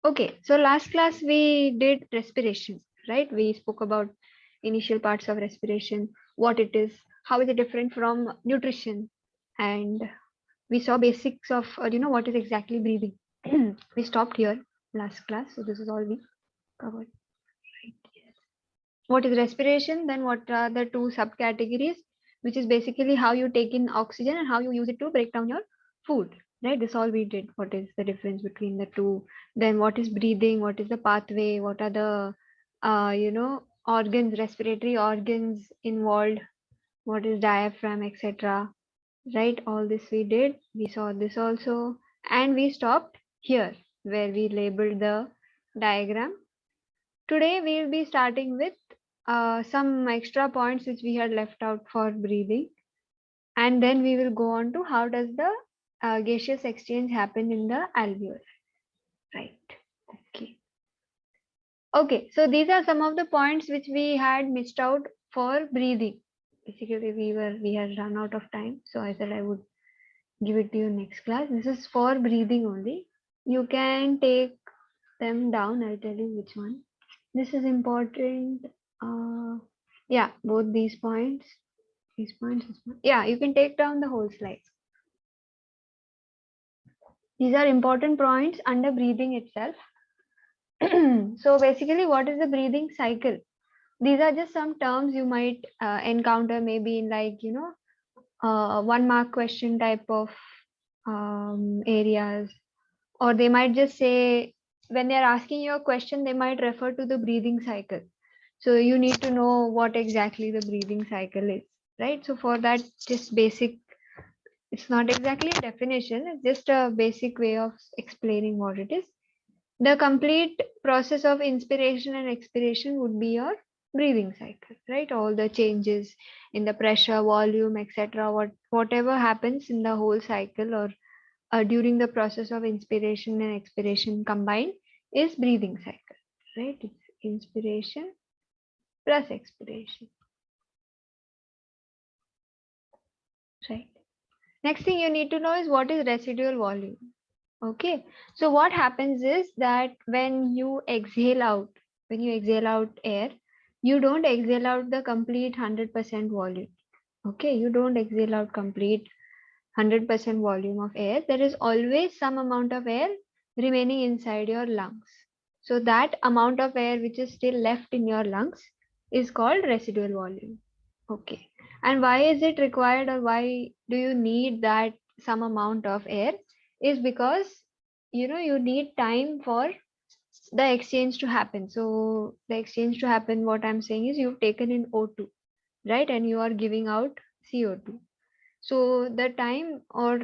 Okay, so last class we did respiration, right? We spoke about initial parts of respiration, what it is, how is it different from nutrition, and we saw basics of what is exactly breathing. We stopped here last class, so this is all we covered. Right? Yes. What is respiration? Then what are the two subcategories, which is basically how you take in oxygen and how you use it to break down your food. Right? This all we did. What is the difference between the two? Then what is breathing? What is the pathway? What are the organs, respiratory organs involved? What is diaphragm, etc. Right? All this we did. We saw this also, and we stopped here where we labeled the diagram. Today we'll be starting with some extra points which we had left out for breathing, and then we will go on to how does the gaseous exchange happen in the alveoli. Right. Okay. Okay. So these are some of the points which we had missed out for breathing. Basically, we had run out of time, so I said I would give it to you next class. This is for breathing only. You can take them down. I'll tell you which one. This is important. Uh, yeah, both these points. These points. This point. Yeah, you can take down the whole slide. These are important points under breathing itself. So basically, what is the breathing cycle? These are just some terms you might encounter maybe in one mark question type of areas, or they might just say when they're asking you a question, they might refer to the breathing cycle. So you need to know what exactly the breathing cycle is, right? So for that, just basic, it's not exactly a definition, it's just a basic way of explaining what it is. The complete process of inspiration and expiration would be your breathing cycle, right? All the changes in the pressure, volume, etc. Whatever happens in the whole cycle or during the process of inspiration and expiration combined is breathing cycle, right? It's inspiration plus expiration, right? Next thing you need to know is what is residual volume. Okay, so what happens is that when you exhale out air, you don't exhale out the complete 100% volume. Okay, you don't exhale out complete 100% volume of air. There is always some amount of air remaining inside your lungs. So that amount of air which is still left in your lungs is called residual volume. Okay. And why is it required, or why do you need that some amount of air? Is because you need time for the exchange to happen. So the exchange to happen, what I'm saying is you've taken in O2, right? And you are giving out CO2. So the time or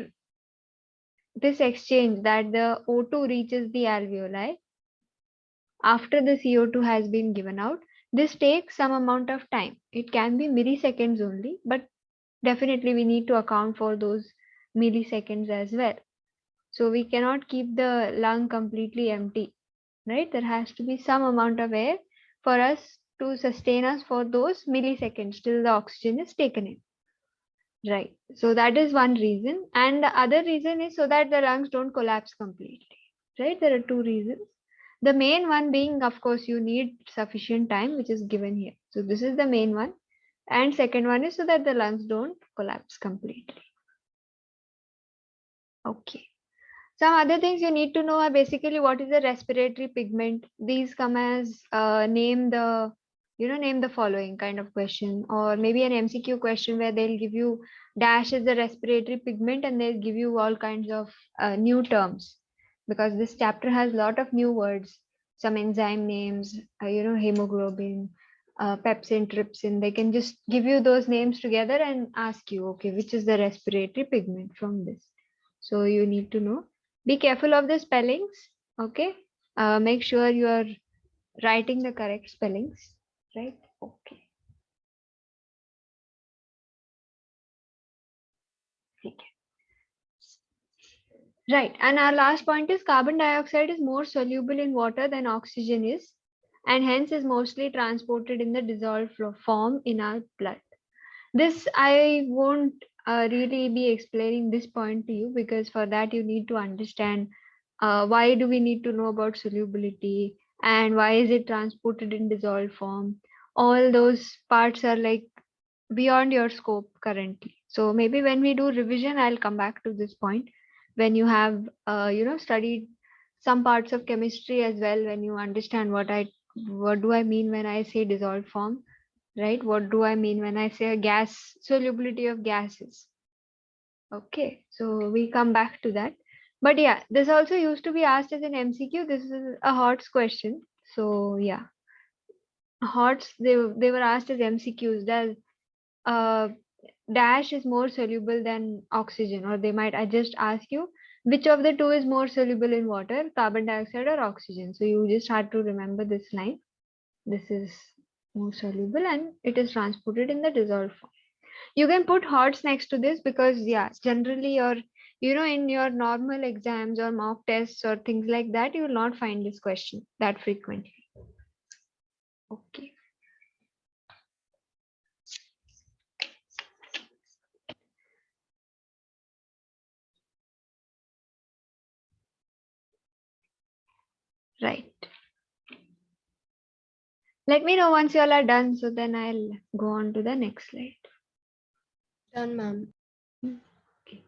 this exchange that the O2 reaches the alveoli after the CO2 has been given out, this takes some amount of time. It can be milliseconds only, but definitely we need to account for those milliseconds as well. So we cannot keep the lung completely empty, right? There has to be some amount of air for us to sustain us for those milliseconds till the oxygen is taken in. Right. So that is one reason. And the other reason is so that the lungs don't collapse completely. Right. There are two reasons. The main one being, of course, you need sufficient time, which is given here. So this is the main one. And second one is so that the lungs don't collapse completely. Okay. Some other things you need to know are basically what is the respiratory pigment. These come as name the following kind of question, or maybe an MCQ question where they'll give you dash as the respiratory pigment and they'll give you all kinds of new terms, because this chapter has a lot of new words, some enzyme names, hemoglobin, pepsin, trypsin. They can just give you those names together and ask you, okay, which is the respiratory pigment from this. So you need to know. Be careful of the spellings. Okay. Make sure you are writing the correct spellings. Right. Okay. Okay. Right. And our last point is carbon dioxide is more soluble in water than oxygen is, and hence is mostly transported in the dissolved form in our blood. This I won't really be explaining this point to you, because for that you need to understand why do we need to know about solubility, and why is it transported in dissolved form? All those parts are like beyond your scope currently. So maybe when we do revision, I'll come back to this point when you have studied some parts of chemistry as well, when you understand what do I mean when I say dissolved form, right? What do I mean when I say a gas, solubility of gases? Okay, so we come back to that. But yeah, this also used to be asked as an MCQ. This is a HOTS question. So yeah, HOTS, they were asked as MCQs. Does uh, dash is more soluble than oxygen? Or they might I just ask you which of the two is more soluble in water, carbon dioxide or oxygen? So you just have to remember this line. This is more soluble and it is transported in the dissolved form. You can put HOTS next to this because yeah, generally in your normal exams or mock tests or things like that, you will not find this question that frequently. Okay. Right. Let me know once you all are done, so then I'll go on to the next slide. Done, ma'am. Okay.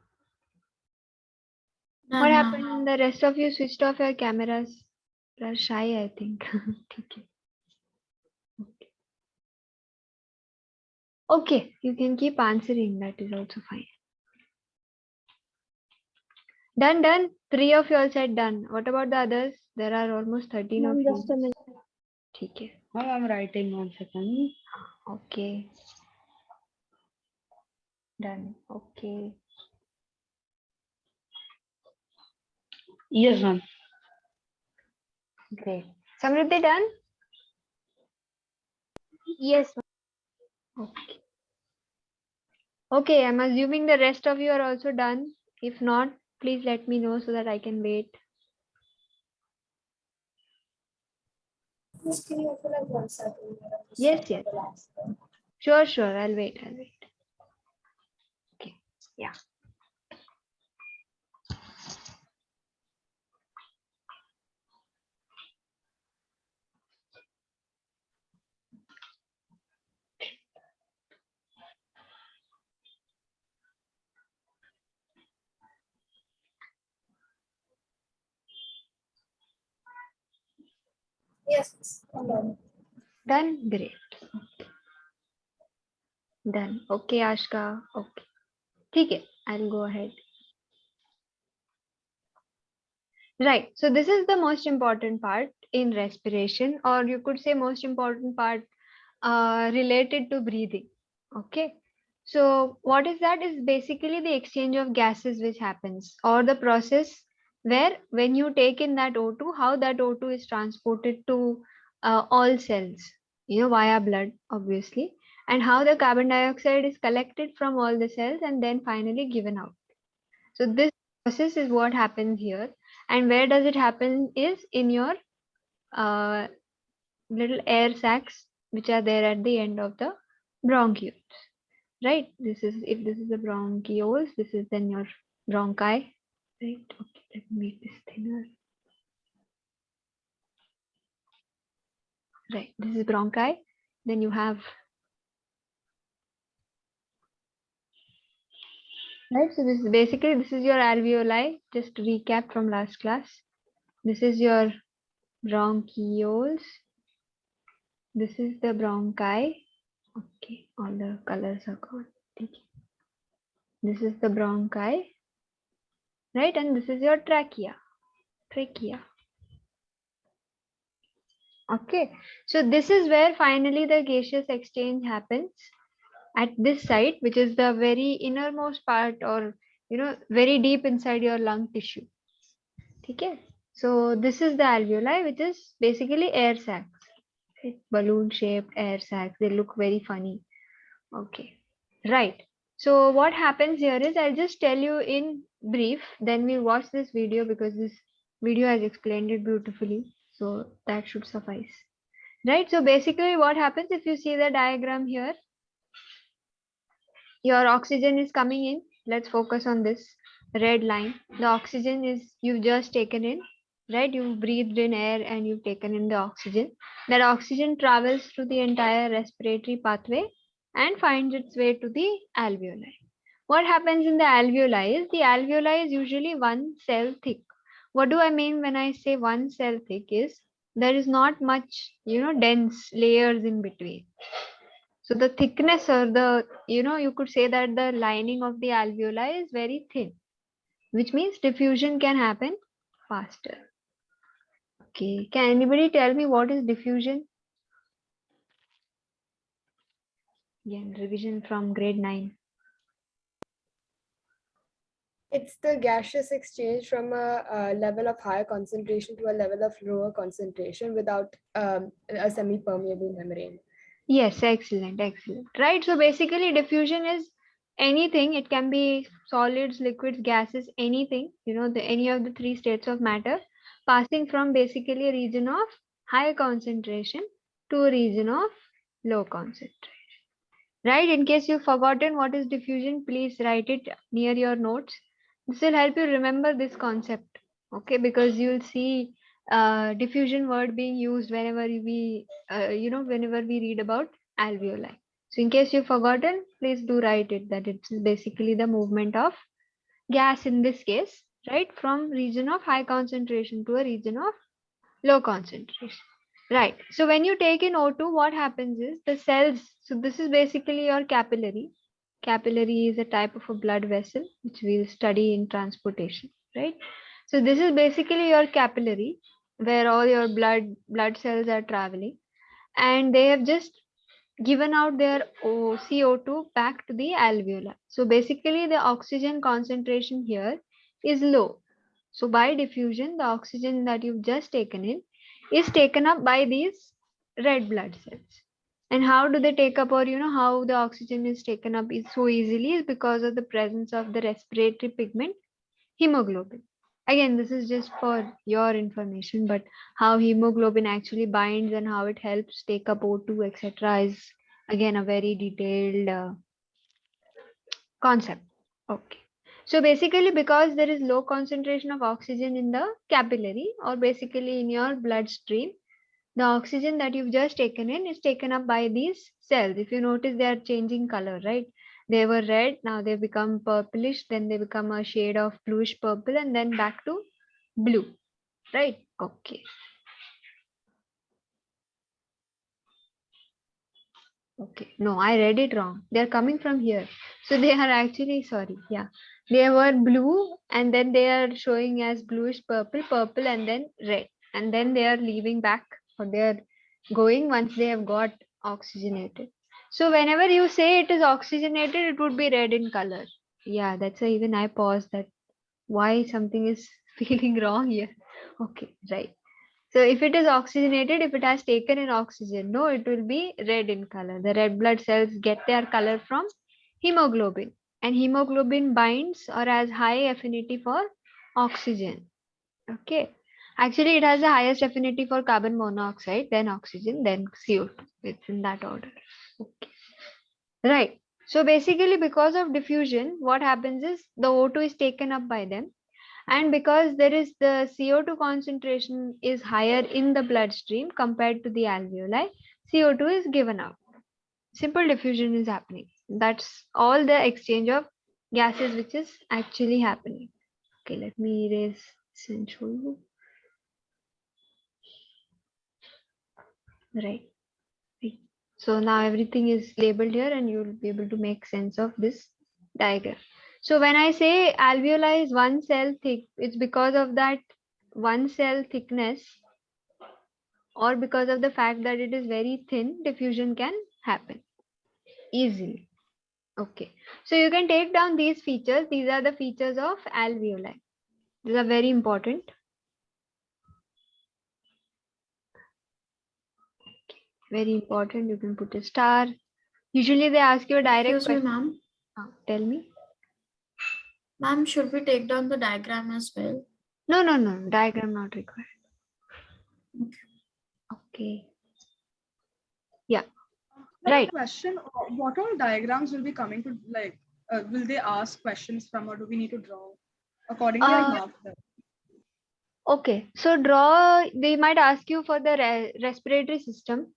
Done, What ma'am. happened? The rest of you switched off your cameras. You're shy, I think. Okay. Okay, you can keep answering. That is also fine. Done, done. 3 of you all said done. What about the others? There are almost 13 of you. Just a minute. Okay. Ma'am, I'm writing 1 second. Okay. Done. Okay. Yes, ma'am. Great. Samriddhi done? Yes, Okay. Okay, I'm assuming the rest of you are also done. If not, please let me know so that I can wait. Yes, yes. Sure, sure. I'll wait. Okay. Yeah. Yes, I'm done. Done? Great. Done. Okay, Ashka. Okay. Okay, I'll go ahead. Right. So this is the most important part in respiration, or you could say most important part related to breathing. Okay. So what is that? Is basically the exchange of gases which happens, or the process where when you take in that O2, how that O2 is transported to all cells, via blood, obviously, and how the carbon dioxide is collected from all the cells and then finally given out. So this process is what happens here. And where does it happen is in your uh, little air sacs, which are there at the end of the bronchioles, right? If this is the bronchioles, this is then your bronchi, right? Okay, let me make this thinner. Right, this is bronchi. Then you have, right? So this is your alveoli. Just to recap from last class. This is your bronchioles. This is the bronchi. Okay, all the colors are gone. Okay. This is the bronchi, right? And this is your trachea. Trachea. Okay, so this is where finally the gaseous exchange happens at this site, which is the very innermost part, or very deep inside your lung tissue. Okay, so this is the alveoli, which is basically air sacs, right? Balloon shaped air sacs. They look very funny. Okay, right. So what happens here is I'll just tell you in brief, then we watch this video because this video has explained it beautifully. So that should suffice. Right. So basically what happens if you see the diagram here, your oxygen is coming in, let's focus on this red line. The oxygen is you've just taken in, right? You've breathed in air and you've taken in the oxygen. That oxygen travels through the entire respiratory pathway and finds its way to the alveoli. What happens in the alveoli is usually one cell thick. What do I mean when I say one cell thick is there is not much, dense layers in between. So the thickness or you could say that the lining of the alveoli is very thin, which means diffusion can happen faster. Okay, can anybody tell me what is diffusion? Again, revision from grade 9. It's the gaseous exchange from a level of higher concentration to a level of lower concentration without a semi-permeable membrane. Yes, excellent, excellent. Right, so basically diffusion is anything. It can be solids, liquids, gases, anything, any of the three states of matter passing from basically a region of high concentration to a region of low concentration. Right, in case you've forgotten what is diffusion, please write it near your notes. This will help you remember this concept, okay, because you'll see diffusion word being used whenever whenever we read about alveoli. So in case you've forgotten, please do write it, that it's basically the movement of gas in this case, right, from region of high concentration to a region of low concentration. Right. So when you take in O2, what happens is the cells, so this is basically your capillary. Capillary is a type of a blood vessel, which we'll study in transportation, right? So this is basically your capillary, where all your blood cells are traveling, and they have just given out their CO2 back to the alveoli. So basically the oxygen concentration here is low. So by diffusion, the oxygen that you've just taken in is taken up by these red blood cells. And how do they take up, or how the oxygen is taken up is so easily is because of the presence of the respiratory pigment hemoglobin. Again, this is just for your information, but how hemoglobin actually binds and how it helps take up O2, etc., is again a very detailed concept. Okay. So basically, because there is low concentration of oxygen in the capillary or basically in your bloodstream, the oxygen that you've just taken in is taken up by these cells. If you notice, they are changing color, right? They were red, now they become purplish, then they become a shade of bluish purple, and then back to blue, right? Okay. Okay, no, I read it wrong. They are coming from here. So they are actually, sorry, yeah. They were blue and then they are showing as bluish purple, purple and then red. And then they are leaving back, or they are going once they have got oxygenated. So whenever you say it is oxygenated, it would be red in color. Yeah, that's why even I paused that why something is feeling wrong here. Okay, right. So if it is oxygenated, if it has taken in oxygen, no, it will be red in color. The red blood cells get their color from hemoglobin, and hemoglobin binds or has high affinity for oxygen. Okay. Actually, it has the highest affinity for carbon monoxide, then oxygen, then CO2. It's in that order. Okay. Right. So basically, because of diffusion, what happens is the O2 is taken up by them, and because there is the CO2 concentration is higher in the bloodstream compared to the alveoli, CO2 is given out. Simple diffusion is happening. That's all the exchange of gases which is actually happening. Okay, let me erase this and show you. Right. So now everything is labeled here and you'll be able to make sense of this diagram. So when I say alveoli is one cell thick, it's because of that one cell thickness, or because of the fact that it is very thin, diffusion can happen easily. Okay, so you can take down these features. These are the features of alveoli. These are very important. Okay. Very important. You can put a star. Usually they ask you a direct Excuse me, question. ma'am. Tell me. Ma'am, should we take down the diagram as well? No, no, no. Diagram not required. Okay. Okay. Yeah. Like Right. a question, what all diagrams will be coming to like will they ask questions from, or do we need to draw accordingly? I Uh, marked them. Okay, so draw, they might ask you for the respiratory system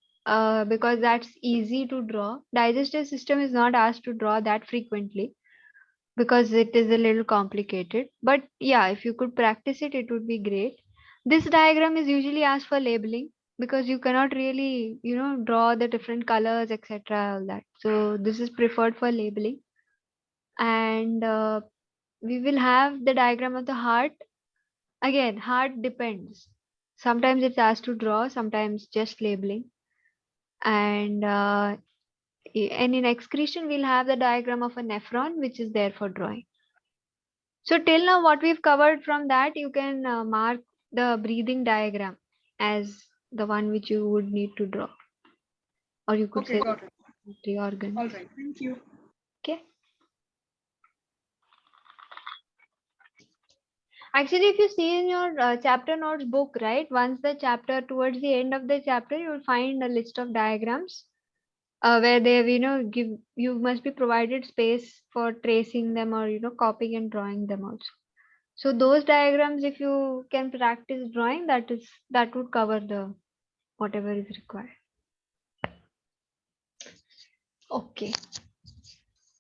because that's easy to draw. Digestive system is not asked to draw that frequently because it is a little complicated. But yeah, if you could practice it, it would be great. This diagram is usually asked for labeling because you cannot really, draw the different colors, etc. All that. So this is preferred for labeling. And we will have the diagram of the heart. Again, heart depends. Sometimes it's asked to draw, sometimes just labeling. And and in excretion, we'll have the diagram of a nephron, which is there for drawing. So till now, what we've covered from that, you can mark the breathing diagram as the one which you would need to draw. Or you could Okay, say got it. the organ. All right, thank you. Okay. Actually, if you see in your chapter notes book, right, once the chapter, towards the end of the chapter, you will find a list of diagrams where they have, you must be provided space for tracing them or, copying and drawing them also. So those diagrams, if you can practice drawing, that would cover the whatever is required. Okay.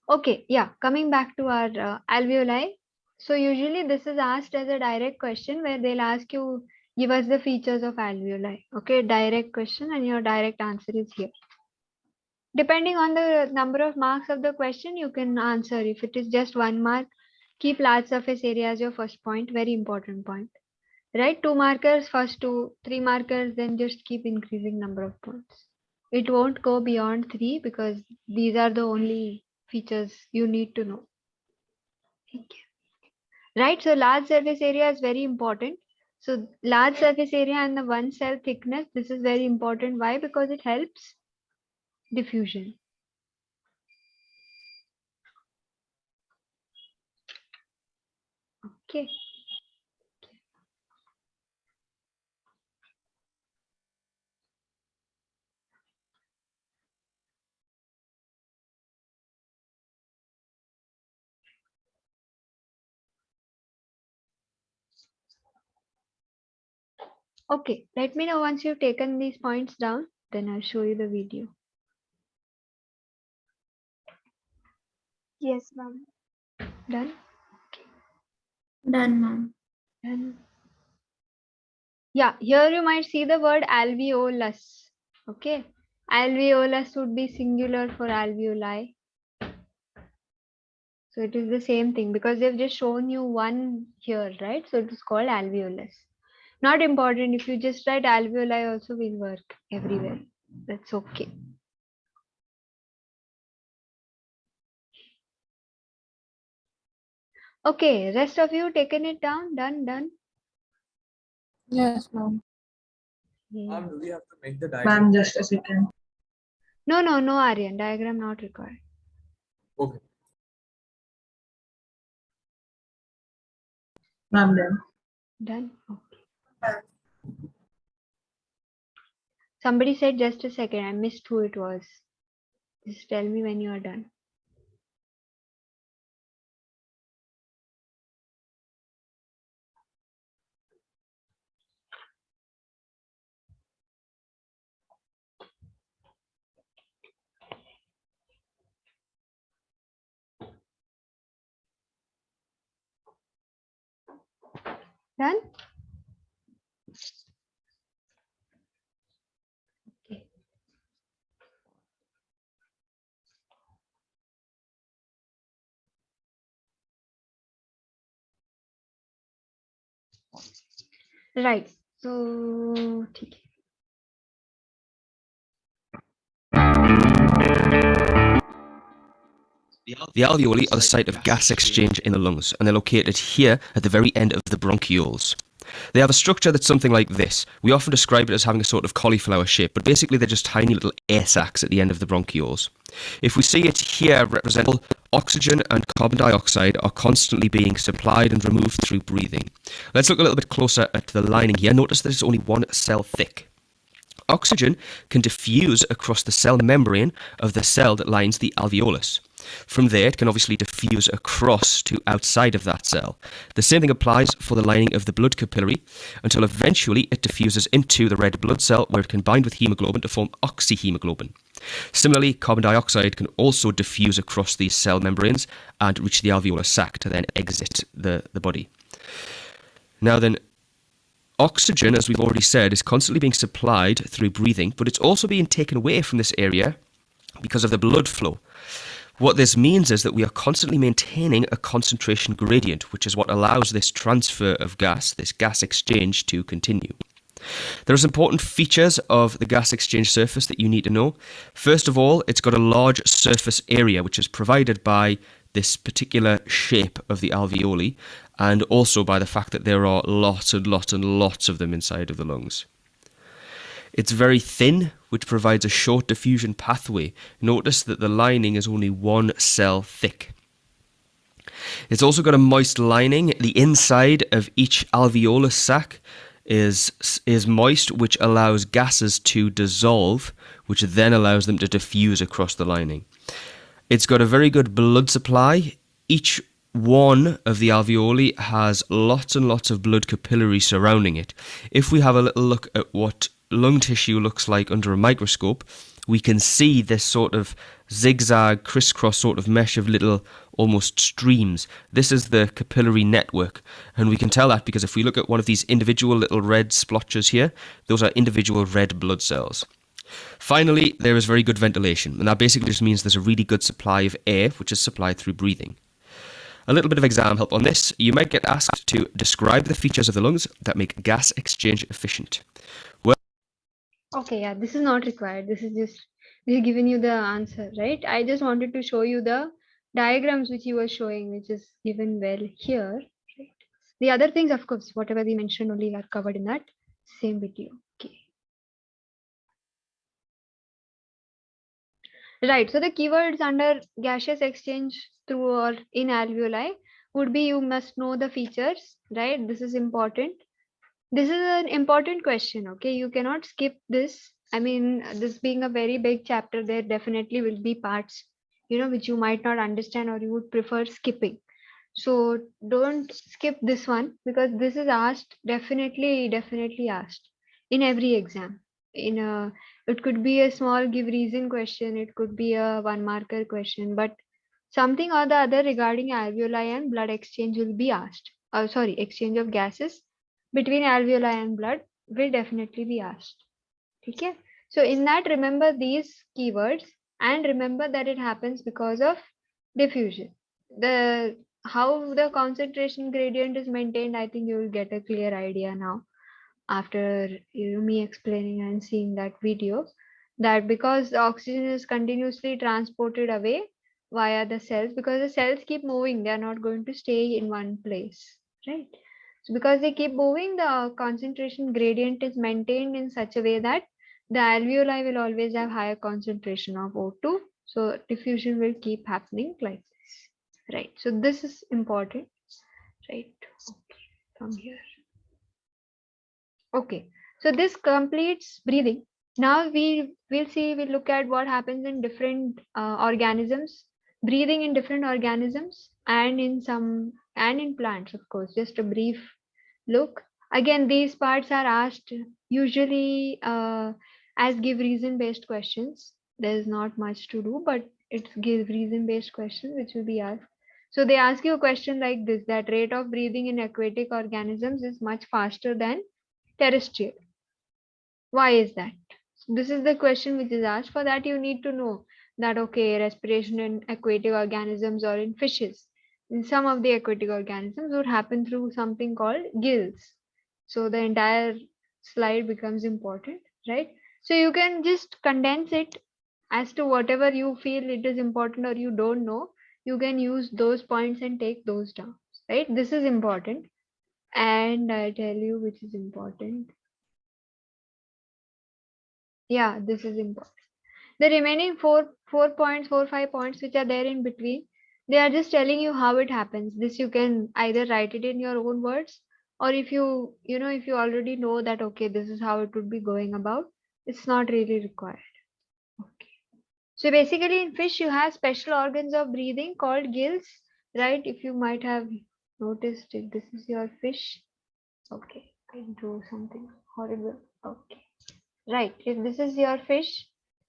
Okay, yeah, coming back to our alveoli. So usually this is asked as a direct question where they'll ask you, give us the features of alveoli. Okay, direct question and your direct answer is here. Depending on the number of marks of the question, you can answer. If it is just 1 mark, keep large surface area as your first point, very important point. Right, 2 markers, first 2, 3 markers, then just keep increasing number of points. It won't go beyond 3 because these are the only features you need to know. Okay. Right, so large surface area is very important. So large surface area and the one cell thickness, this is very important. Why? Because it helps diffusion. Okay. Okay, let me know once you've taken these points down, then I'll show you the video. Yes, ma'am. Done? Done, ma'am. Done. Yeah, here you might see the word alveolus. Okay, alveolus would be singular for alveoli. So it is the same thing because they've just shown you one here, right? So it is called alveolus. Not important. If you just write alveoli also will work everywhere. That's okay. Okay, rest of you taken it down. Done. Yes, ma'am. Yeah. Do we have to make the diagram? Ma'am, just a second. No, Aryan. Diagram not required. Okay. Ma'am, then. Done. Okay. Somebody said just a second. I missed who it was. Just tell me when you are done. Done? Okay. Right. So, ठीक है. The alveoli are the site of gas exchange in the lungs, and they're located here at the very end of the bronchioles. They have a structure that's something like this. We often describe it as having a sort of cauliflower shape, but basically they're just tiny little air sacs at the end of the bronchioles. If we see it here represented, oxygen and carbon dioxide are constantly being supplied and removed through breathing. Let's look a little bit closer at the lining here. Notice that it's only 1 cell thick. Oxygen can diffuse across the cell membrane of the cell that lines the alveolus. From there, it can obviously diffuse across to outside of that cell. The same thing applies for the lining of the blood capillary until eventually it diffuses into the red blood cell where it can bind with hemoglobin to form oxyhemoglobin. Similarly, carbon dioxide can also diffuse across these cell membranes and reach the alveolar sac to then exit the body. Now then, oxygen, as we've already said, is constantly being supplied through breathing, but it's also being taken away from this area because of the blood flow. What this means is that we are constantly maintaining a concentration gradient, which is what allows this transfer of gas, this gas exchange, to continue. There are some important features of the gas exchange surface that you need to know. First of all, it's got a large surface area, which is provided by this particular shape of the alveoli, and also by the fact that there are lots and lots and lots of them inside of the lungs. It's very thin, which provides a short diffusion pathway. Notice that the lining is only 1 cell thick. It's also got a moist lining. The inside of each alveolar sac is moist, which allows gases to dissolve, which then allows them to diffuse across the lining. It's got a very good blood supply. Each one of the alveoli has lots and lots of blood capillaries surrounding it. If we have a little look at what lung tissue looks like under a microscope, we can see this sort of zigzag, crisscross sort of mesh of little almost streams. This is the capillary network, and we can tell that because if we look at one of these individual little red splotches here, those are individual red blood cells. Finally, there is very good ventilation, and that basically just means there's a really good supply of air, which is supplied through breathing. A little bit of exam help on this. You might get asked to describe the features of the lungs that make gas exchange efficient. Okay, yeah, this is not required. This is just, we've given you the answer, right? I just wanted to show you the diagrams which you were showing, which is given well here. Right? The other things, of course, whatever we mentioned only are covered in that same video. Okay. Right, so the keywords under gaseous exchange through or in alveoli would be you must know the features, right? This is important. This is an important question, okay? You cannot skip this. I mean, this being a very big chapter, there definitely will be parts, which you might not understand or you would prefer skipping. So don't skip this one because this is asked, definitely asked in every exam. It could be a small give reason question, it could be a 1 marker question, but something or the other regarding alveoli and blood exchange will be asked. Exchange of gases between alveoli and blood will definitely be asked. Okay? So in that, remember these keywords and remember that it happens because of diffusion. How the concentration gradient is maintained, I think you will get a clear idea now after me explaining and seeing that video, that because the oxygen is continuously transported away via the cells, because the cells keep moving, they are not going to stay in one place, right? So because they keep moving, the concentration gradient is maintained in such a way that the alveoli will always have higher concentration of O2. So diffusion will keep happening like this, right? So this is important, right? Okay, from here. Okay, so this completes breathing. Now we'll look at what happens in different organisms, breathing in different organisms and in plants, of course. Just a brief look. Again, these parts are asked usually as give reason based questions. There's not much to do, but it's give reason based questions which will be asked. So they ask you a question like this, that rate of breathing in aquatic organisms is much faster than terrestrial. Why is that? This is the question which is asked. For that, you need to know that, okay, respiration in aquatic organisms or in fishes, in some of the aquatic organisms would happen through something called gills. So the entire slide becomes important, right? So you can just condense it as to whatever you feel it is important or you don't know. You can use those points and take those down, right? This is important. And I tell you which is important. Yeah, this is important. The remaining four, 5 points which are there in between, they are just telling you how it happens. This you can either write it in your own words, or if you already know that, okay, this is how it would be going about, it's not really required. Okay. So basically in fish, you have special organs of breathing called gills, right? If you might have noticed it, this is your fish. Okay, I drew something horrible. Okay, right. If this is your fish,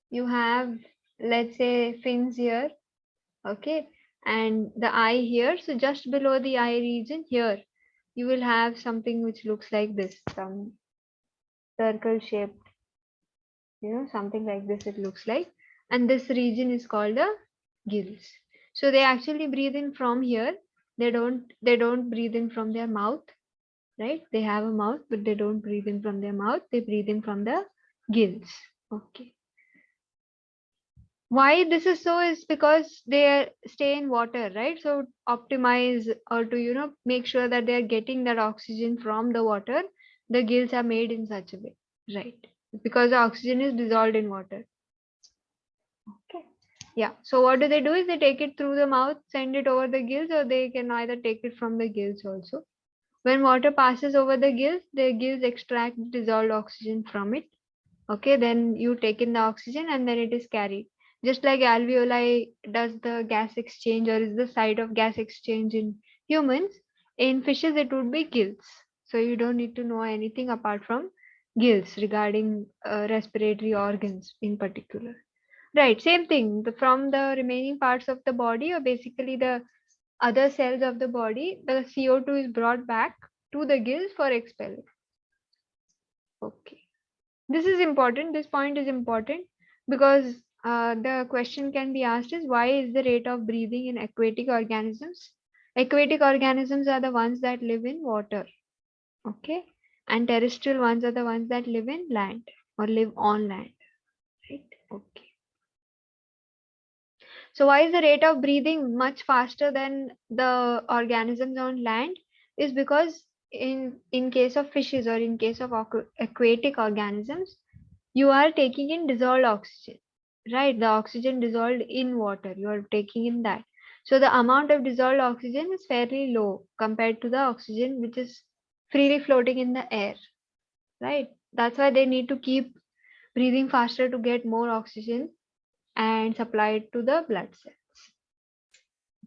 you have, let's say, fins here. Okay, and the eye here. So just below the eye region here, you will have something which looks like this, some circle shaped, something like this it looks like. And this region is called the gills. So they actually breathe in from here. They don't breathe in from their mouth, right? They have a mouth, but they don't breathe in from their mouth. They breathe in from the gills. Okay. Why this is so is because they stay in water, right? So optimize or to make sure that they are getting that oxygen from the water, the gills are made in such a way, right? Because the oxygen is dissolved in water. Okay. Yeah. So what do? Is they take it through the mouth, send it over the gills, or they can either take it from the gills also. When water passes over the gills extract dissolved oxygen from it. Okay, then you take in the oxygen and then it is carried. Just like alveoli does the gas exchange or is the site of gas exchange in humans, in fishes it would be gills. So you don't need to know anything apart from gills regarding respiratory organs in particular. Right, same thing. From the remaining parts of the body or basically the other cells of the body, the CO2 is brought back to the gills for expelling. Okay. This is important. This point is important because the question can be asked is why is the rate of breathing in aquatic organisms? Aquatic organisms are the ones that live in water. Okay. And terrestrial ones are the ones that live in land or live on land. Right. Okay. So why is the rate of breathing much faster than the organisms on land? Is because in case of fishes or in case of aquatic organisms, you are taking in dissolved oxygen, right? The oxygen dissolved in water, you are taking in that. So the amount of dissolved oxygen is fairly low compared to the oxygen which is freely floating in the air, right? That's why they need to keep breathing faster to get more oxygen and supply it to the blood cells,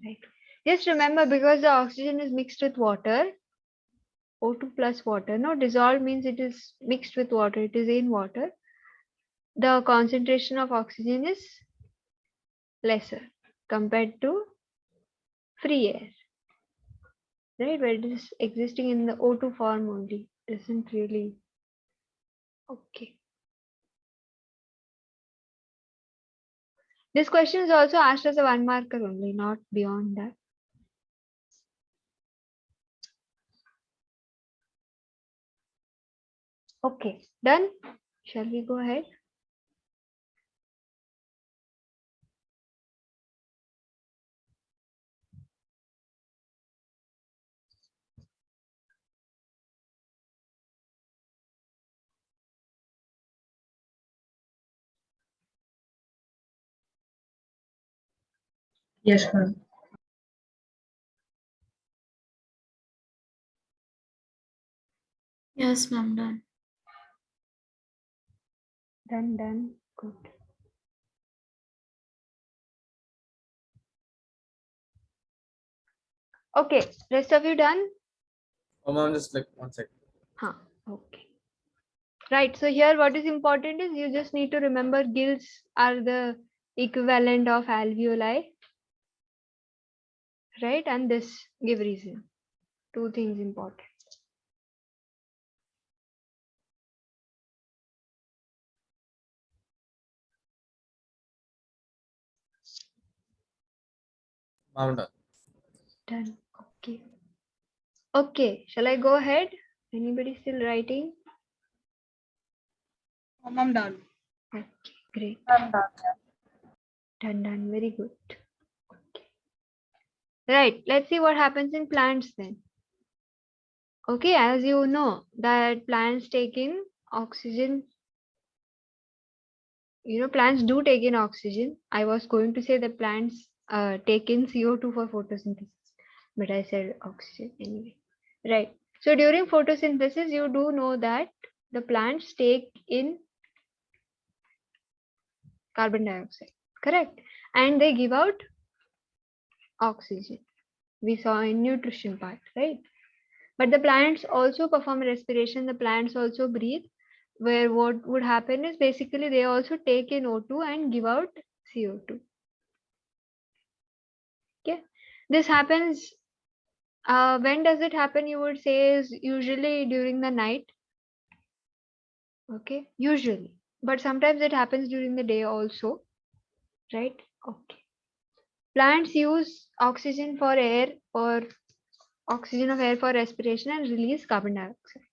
right? Just remember, because the oxygen is mixed with water, O2 plus water, no, dissolved means it is mixed with water, it is in water, the concentration of oxygen is lesser compared to free air, right? Where it is existing in the O2 form only, doesn't really. Okay. This question is also asked as a 1 marker only, not beyond that. Okay, done. Shall we go ahead? Yes, ma'am. Yes, ma'am, done. Done. Good. Okay, rest of you done? Ma'am, just like 1 second. Huh. Okay. Right. So here what is important is you just need to remember gills are the equivalent of alveoli. Right? And this give reason. Two things important. Ma'am, done. Done. Okay. Okay. Shall I go ahead? Anybody still writing? I'm done. Okay. Great. I'm done. Done. Very good. Okay. Right. Let's see what happens in plants then. Okay. As you know that plants take in oxygen. Plants do take in oxygen. I was going to say that plants take in CO2 for photosynthesis, but I said oxygen anyway. Right. So during photosynthesis, you do know that the plants take in carbon dioxide, correct? And they give out oxygen. We saw in nutrition part, right? But the plants also perform respiration. The plants also breathe, where what would happen is basically they also take in O2 and give out CO2. Okay, this happens. When does it happen? You would say is usually during the night. Okay, usually, but sometimes it happens during the day also, right? Okay. Plants use oxygen for air or oxygen of air for respiration and release carbon dioxide,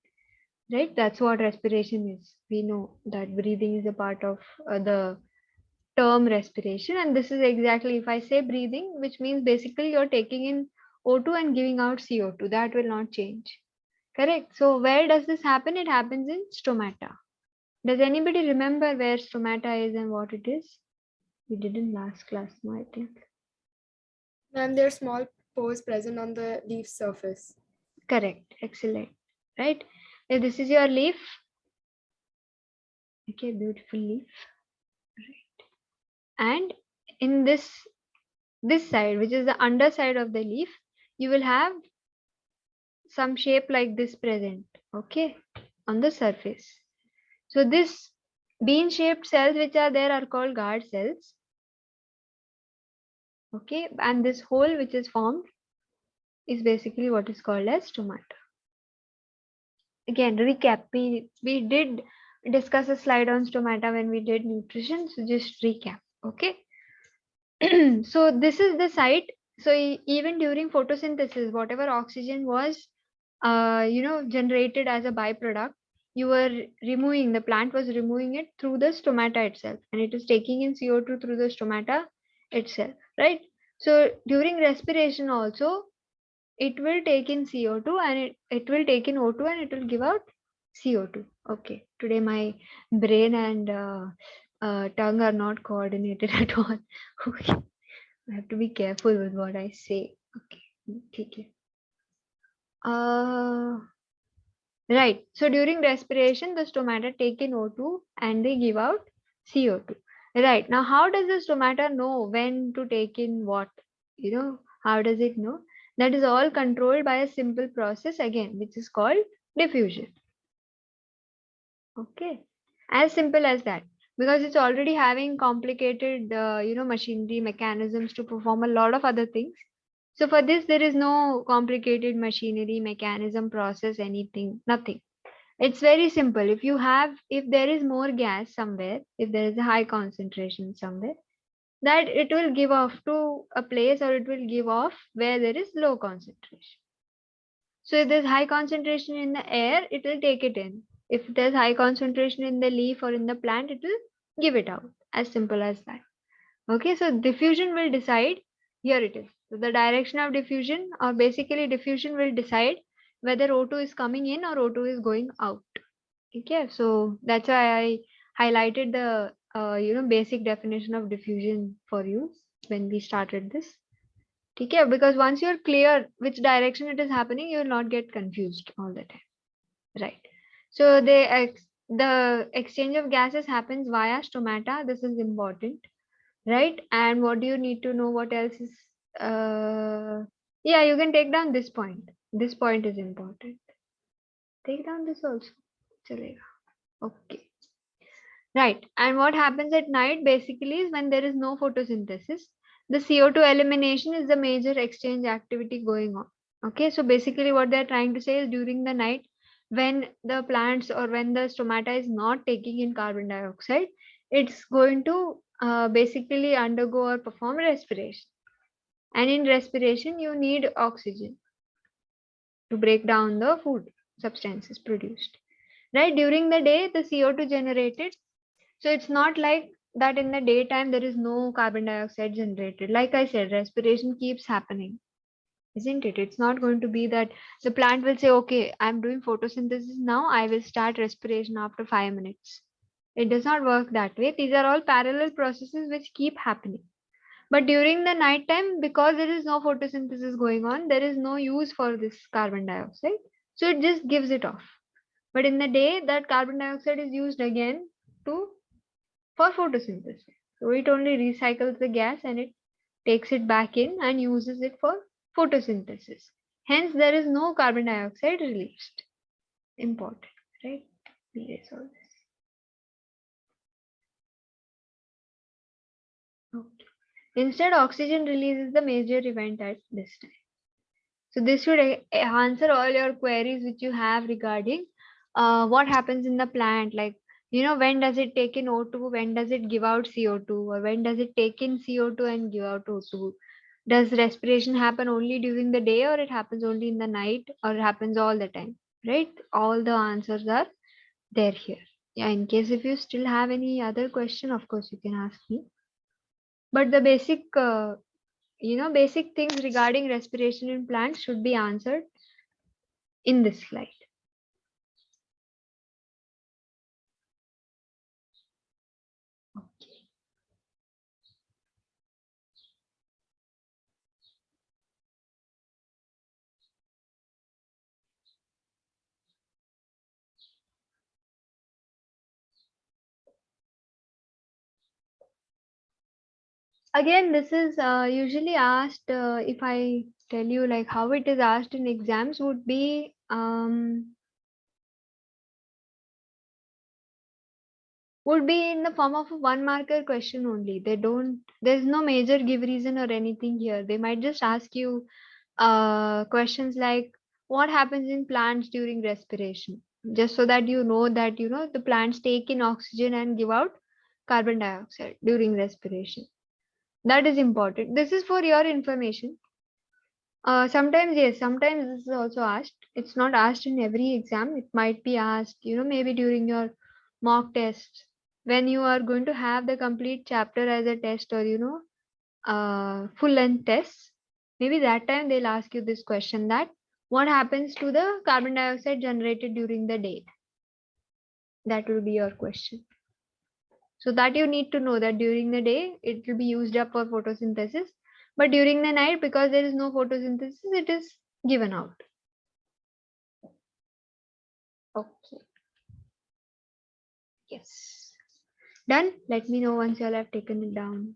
right? That's what respiration is. We know that breathing is a part of the term respiration, and this is exactly, if I say breathing, which means basically you're taking in O2 and giving out CO2, that will not change, correct? So where does this happen? It happens in stomata. Does anybody remember where stomata is and what it is? We did in last class, no, I think. And there are small pores present on the leaf surface. Correct, excellent, right? If this is your leaf, okay, beautiful leaf, right? And in this side, which is the underside of the leaf, you will have some shape like this present, okay, on the surface. So this bean shaped cells which are there are called guard cells, okay, and this hole which is formed is basically what is called as stomata. Again, recap, we did discuss a slide on stomata when we did nutrition, so just recap, okay. So this is the site. So even during photosynthesis, whatever oxygen was generated as a byproduct, you were removing, the plant was removing it through the stomata itself, and it is taking in CO2 through the stomata itself, right? So during respiration also, it will take in CO2 and it will take in O2 and it will give out CO2. Okay, today my brain and tongue are not coordinated at all. Okay, I have to be careful with what I say. Okay, right. So during respiration, the stomata take in O2 and they give out CO2. Right. Now, how does the stomata know when to take in what? How does it know? That is all controlled by a simple process again, which is called diffusion. Okay. As simple as that. Because it's already having complicated, machinery mechanisms to perform a lot of other things. So for this, there is no complicated machinery, mechanism, process, anything, nothing. It's very simple. If there is more gas somewhere, if there is a high concentration somewhere, that it will give off to a place or it will give off where there is low concentration. So if there's high concentration in the air, it will take it in. If there's high concentration in the leaf or in the plant, it will give it out. As simple as that. Okay, so diffusion will decide, here it is. So the direction of diffusion, or basically diffusion will decide whether O2 is coming in or O2 is going out. Okay, so that's why I highlighted the basic definition of diffusion for you when we started this. Okay, because once you're clear which direction it is happening, you will not get confused all the time. Right. So the exchange of gases happens via stomata. This is important, right? And what do you need to know? What else is? Yeah, you can take down this point. This point is important. Take down this also. Chalega. Okay. Right. And what happens at night basically is when there is no photosynthesis, the CO2 elimination is the major exchange activity going on. Okay. So basically what they're trying to say is during the night, when the plants or when the stomata is not taking in carbon dioxide, it's going to basically undergo or perform respiration. And in respiration, you need oxygen to break down the food substances produced. Right. During the day, the CO2 generated. So it's not like that in the daytime there is no carbon dioxide generated. Like I said, respiration keeps happening, isn't it? It's not going to be that the plant will say, okay, I'm doing photosynthesis now, I will start respiration after 5 minutes. It does not work that way. These are all parallel processes which keep happening. But during the night time, because there is no photosynthesis going on, there is no use for this carbon dioxide. So it just gives it off. But in the day, that carbon dioxide is used again for photosynthesis. So it only recycles the gas and it takes it back in and uses it for photosynthesis. Hence, there is no carbon dioxide released. Important, right? Erase all this. Okay. Instead, oxygen release is the major event at this time. So this should answer all your queries which you have regarding what happens in the plant. Like, when does it take in O2, when does it give out CO2, or when does it take in CO2 and give out O2? Does respiration happen only during the day, or it happens only in the night, or it happens all the time, right? All the answers are there here. Yeah, in case if you still have any other question, of course you can ask me. But the basic basic things regarding respiration in plants should be answered in this slide. Okay. Again, this is usually asked, if I tell you like how it is asked in exams, would be in the form of a 1-marker question only. There's no major give reason or anything here. They might just ask you questions like what happens in plants during respiration, just so that you know that the plants take in oxygen and give out carbon dioxide during respiration. That is important. This is for your information. Sometimes, yes, sometimes this is also asked. It's not asked in every exam. It might be asked, maybe during your mock tests, when you are going to have the complete chapter as a test, or full length tests. Maybe that time they'll ask you this question, that what happens to the carbon dioxide generated during the day? That will be your question. So that you need to know that during the day it will be used up for photosynthesis, but during the night, because there is no photosynthesis, it is given out. Okay. Yes. Done. Let me know once you all have taken it down.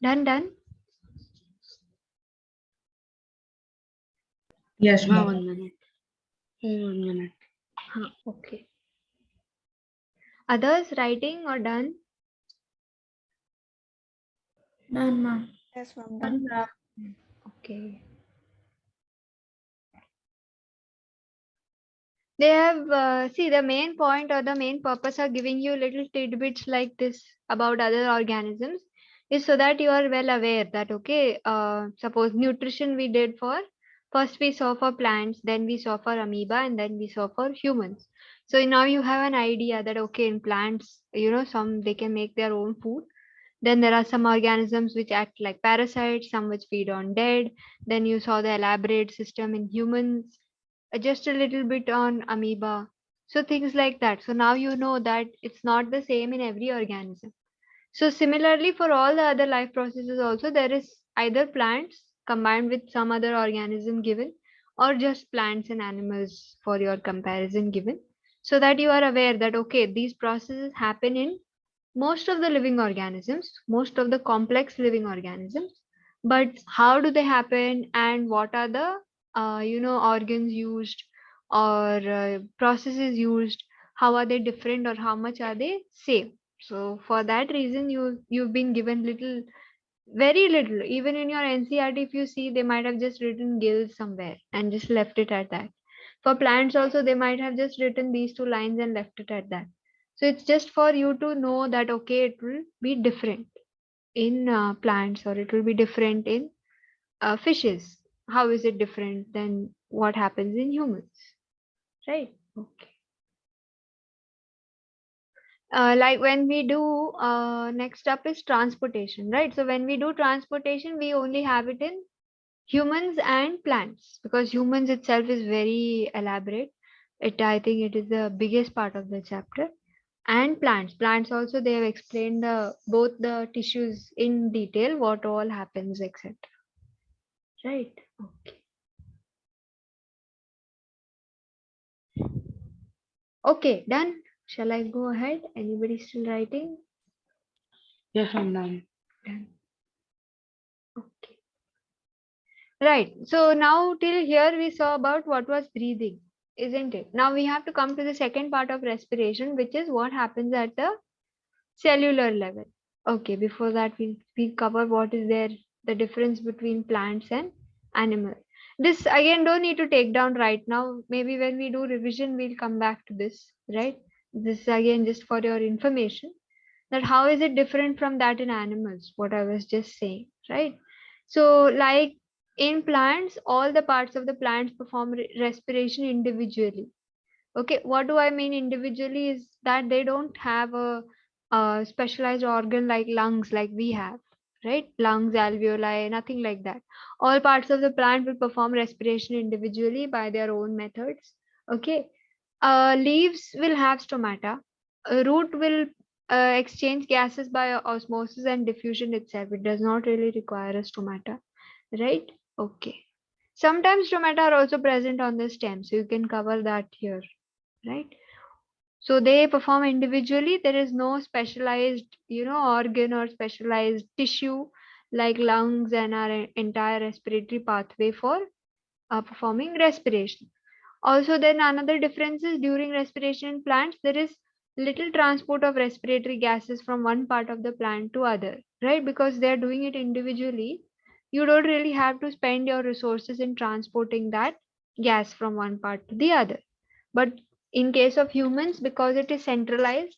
Done. Yes, ma'am. 1 minute. 1 minute. Okay. Others writing or done? Done, ma'am. Yes, ma'am. Done. Okay. They have, see, the main point or the main purpose of giving you little tidbits like this about other organisms is so that you are well aware that, okay, suppose nutrition we did for, first we saw for plants, then we saw for amoeba, and then we saw for humans. So now you have an idea that, okay, in plants, some they can make their own food. Then there are some organisms which act like parasites, some which feed on dead. Then you saw the elaborate system in humans, just a little bit on amoeba. So things like that. So now you know that it's not the same in every organism. So similarly, for all the other life processes also, there is either plants combined with some other organism given, or just plants and animals for your comparison given, so that you are aware that, okay, these processes happen in most of the living organisms, most of the complex living organisms. But how do they happen, and what are the organs used, or processes used? How are they different, or how much are they same? So for that reason, you've been given little, very little. Even in your NCERT, if you see, they might have just written gills somewhere and just left it at that. For plants also, they might have just written these 2 lines and left it at that. So it's just for you to know that, okay, it will be different in plants, or it will be different in fishes. How is it different than what happens in humans? Right? Okay. Like when we do, next up is transportation, right? So when we do transportation, we only have it in humans and plants, because humans itself is very elaborate. I think it is the biggest part of the chapter. And plants also, they have explained both the tissues in detail, what all happens, etc. Right? Okay. Okay, done. Shall I go ahead? Anybody still writing? Yes, I'm done. Done. Okay. Right. So now till here we saw about what was breathing, isn't it? Now we have to come to the second part of respiration, which is what happens at the cellular level. Okay, before that we cover what is there, the difference between plants and animals. This again don't need to take down right now. Maybe when we do revision, we'll come back to this, right? This again just for your information, that how is it different from that in animals, what I was just saying, right? So like in plants, all the parts of the plants perform respiration individually. Okay, what do I mean individually is that they don't have a specialized organ like lungs, like we have, right? Lungs, alveoli, nothing like that. All parts of the plant will perform respiration individually by their own methods. Okay, leaves will have stomata. A root will exchange gases by osmosis and diffusion itself. It does not really require a stomata, right? Okay. Sometimes stomata are also present on the stem, so you can cover that here, right? So they perform individually. There is no specialized, organ or specialized tissue like lungs and our entire respiratory pathway for performing respiration. Also, then another difference is during respiration in plants, there is little transport of respiratory gases from one part of the plant to other, right? Because they're doing it individually. You don't really have to spend your resources in transporting that gas from one part to the other. But in case of humans, because it is centralized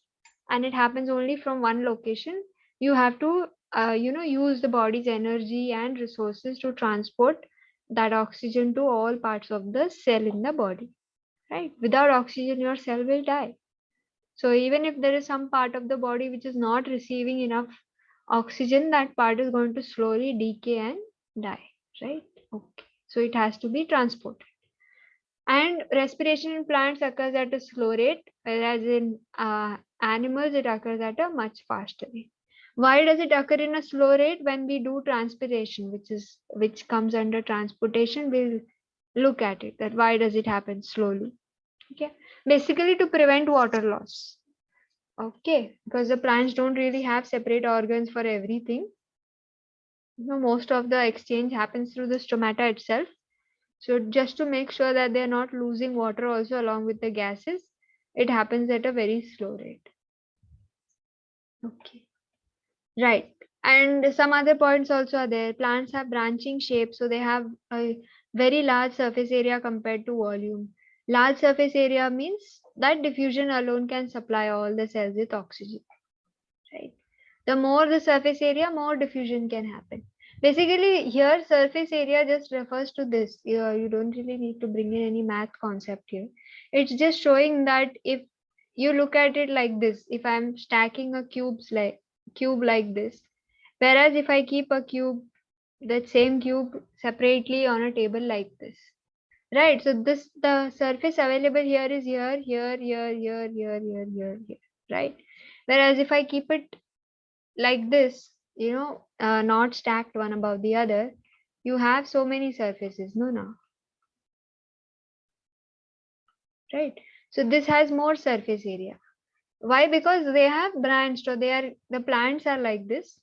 and it happens only from one location, you have to, use the body's energy and resources to transport that oxygen to all parts of the cell in the body, right? Without oxygen, your cell will die. So even if there is some part of the body which is not receiving enough oxygen, that part is going to slowly decay and die, right? Okay. So it has to be transported. And respiration in plants occurs at a slow rate, whereas in animals it occurs at a much faster rate. Why does it occur in a slow rate? When we do transpiration, which comes under transportation, we'll look at it, that why does it happen slowly. Okay, basically to prevent water loss. Okay, because the plants don't really have separate organs for everything. Most of the exchange happens through the stomata itself. So just to make sure that they're not losing water also along with the gases, it happens at a very slow rate. Okay, right. And some other points also are there. Plants have branching shape, so they have a very large surface area compared to volume. Large surface area means that diffusion alone can supply all the cells with oxygen, right? The more the surface area, more diffusion can happen. Basically, here surface area just refers to this. You don't really need to bring in any math concept here. It's just showing that if you look at it like this, if I'm stacking a cube like this, whereas if I keep a cube, that same cube separately on a table like this, right? So the surface available here is here, here, here, here, here, here, here, here, right? Whereas if I keep it like this, not stacked one above the other, you have so many surfaces, no, right? So this has more surface area. Why? Because they have branched, or the plants are like this.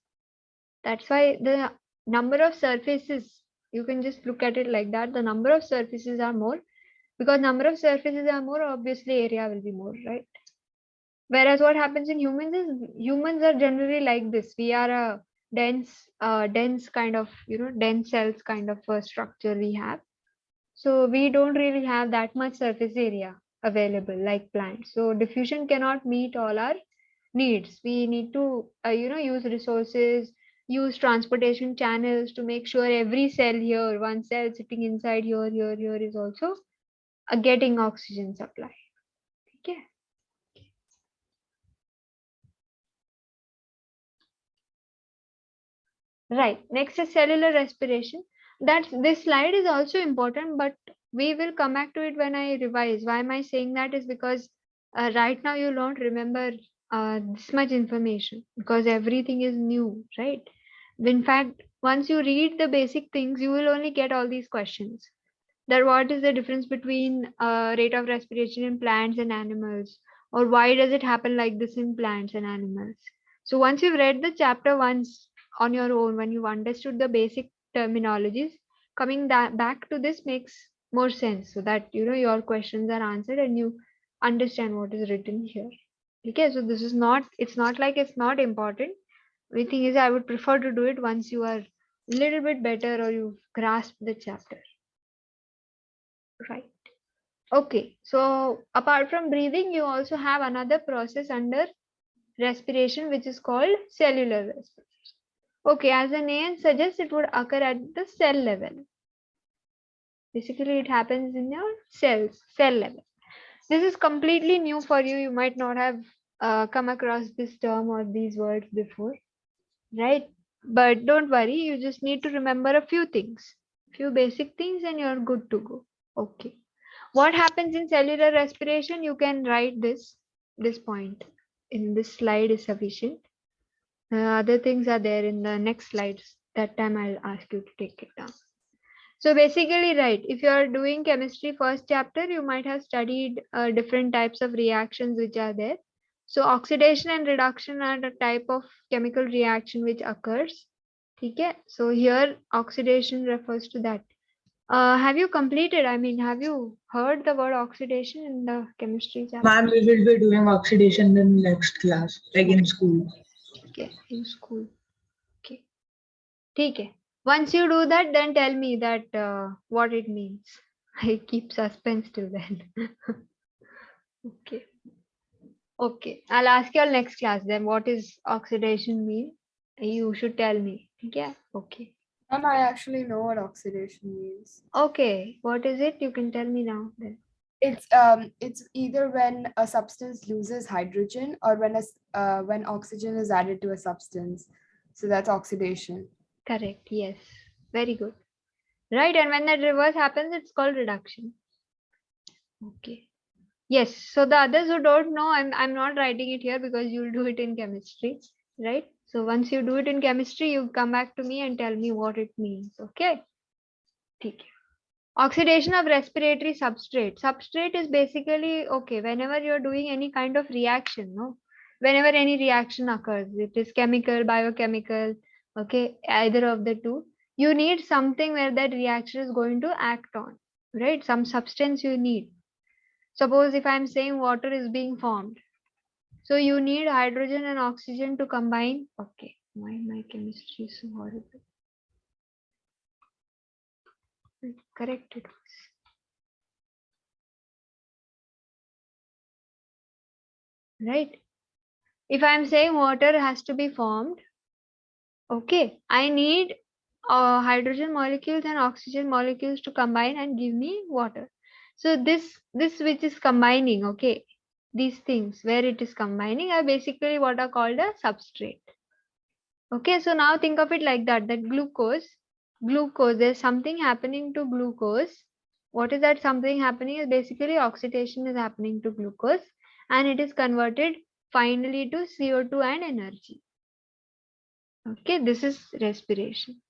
That's why the number of surfaces, you can just look at it like that. The number of surfaces are more, because number of surfaces are more, obviously area will be more, right? Whereas what happens in humans is humans are generally like this. We are a dense kind of, dense cells kind of a structure we have. So we don't really have that much surface area available like plants. So diffusion cannot meet all our needs. We need to, use resources, use transportation channels to make sure every cell here, one cell sitting inside here is also getting oxygen supply. Okay. Right. Next is cellular respiration. This slide is also important, but we will come back to it when I revise. Why am I saying that is because right now you don't remember this much information because everything is new, right? In fact, once you read the basic things, you will only get all these questions. That what is the difference between rate of respiration in plants and animals, or why does it happen like this in plants and animals? So once you've read the chapter once on your own, when you've understood the basic terminologies, coming back to this makes more sense, so that your questions are answered and you understand what is written here. Okay, so this is not, it's not like it's not important. The thing is, I would prefer to do it once you are a little bit better or you've grasped the chapter. Right. Okay. So apart from breathing, you also have another process under respiration, which is called cellular respiration. Okay. As the name suggests, it would occur at the cell level. Basically, it happens in your cell level. This is completely new for you. You might not have come across this term or these words before, right? But don't worry. You just need to remember a few things, few basic things, and you're good to go. Okay. What happens in cellular respiration? You can write this point in this slide is sufficient. Other things are there in the next slides. That time I'll ask you to take it down. So basically, right, if you are doing chemistry first chapter, you might have studied different types of reactions which are there. So oxidation and reduction are the type of chemical reaction which occurs. Okay, so here oxidation refers to that. Have you completed? I mean, have you heard the word oxidation in the chemistry chapter? Ma'am, we will be doing oxidation in next class, like in school. Okay, in school. Okay. Okay. Once you do that, then tell me that what it means. I keep suspense till then. Okay. Okay. I'll ask you all next class then. What is oxidation mean? You should tell me. Yeah. Okay. I actually know what oxidation means. Okay. What is it? You can tell me now then. It's either when a substance loses hydrogen or when oxygen is added to a substance. So that's oxidation. Correct. Yes. Very good. Right. And when that reverse happens, it's called reduction. Okay. Yes. So the others who don't know, I'm not writing it here because you'll do it in chemistry, right? So once you do it in chemistry, you come back to me and tell me what it means. Okay. Okay. Oxidation of respiratory substrate. Substrate is basically, okay, whenever you're doing any kind of reaction, no? Whenever any reaction occurs, it is chemical, biochemical, okay, either of the two, you need something where that reaction is going to act on, right? Some substance you need. Suppose if I'm saying water is being formed, so you need hydrogen and oxygen to combine. Okay, why my chemistry is so horrible? Correct it was. Right? If I'm saying water has to be formed, okay, I need hydrogen molecules and oxygen molecules to combine and give me water. So this which is combining, okay, these things where it is combining are basically what are called a substrate. Okay, so now think of it like that glucose, there's something happening to glucose. What is that something happening? Is basically oxidation is happening to glucose and it is converted finally to CO2 and energy. Okay, this is respiration.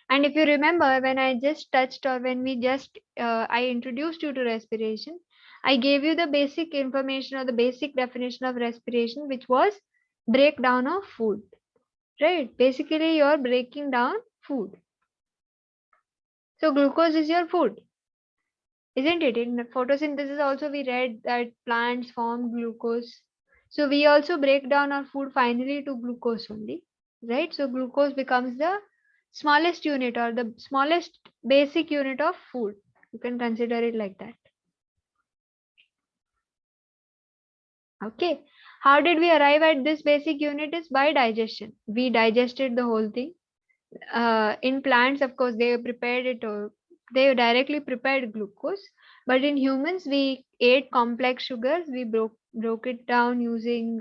And if you remember, when I just touched or when we just I introduced you to respiration, I gave you the basic information or the basic definition of respiration, which was breakdown of food, right? Basically, you're breaking down food. So glucose is your food, isn't it? In photosynthesis also we read that plants form glucose. So we also break down our food finally to glucose only, right? So glucose becomes the smallest unit or the smallest basic unit of food, You can consider it like that. Okay. How did we arrive at this basic unit? Is by digestion. We digested the whole thing. In plants, of course, they prepared it, or they directly prepared glucose. But in humans, we ate complex sugars. We broke it down using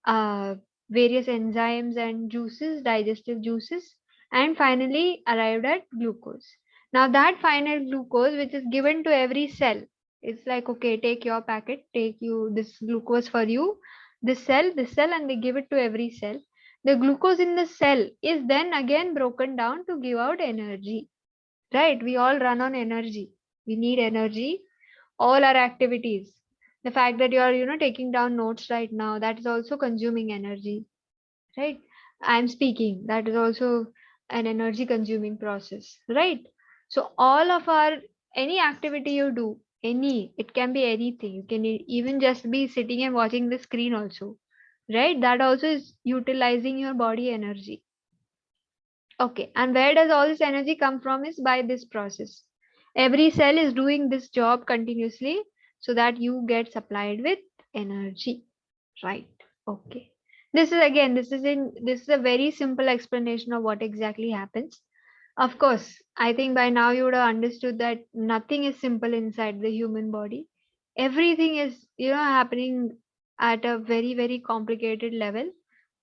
various enzymes and juices, digestive juices, and finally arrived at glucose. Now that final glucose, which is given to every cell, it's like, okay, take your packet, take you this glucose for you, this cell, and they give it to every cell. The glucose in the cell is then again broken down to give out energy, right? We all run on energy. We need energy. All our activities, the fact that you are taking down notes right now, that is also consuming energy, right? I'm speaking, that is also an energy consuming process, right? So all of our, any activity you do, it can be anything, you can even just be sitting and watching the screen also, right? That also is utilizing your body energy. Okay, and where does all this energy come from? Is by this process. Every cell is doing this job continuously so that you get supplied with energy, right? Okay. This is a very simple explanation of what exactly happens. Of course, I think by now you would have understood that nothing is simple inside the human body. Everything is happening at a very, very complicated level.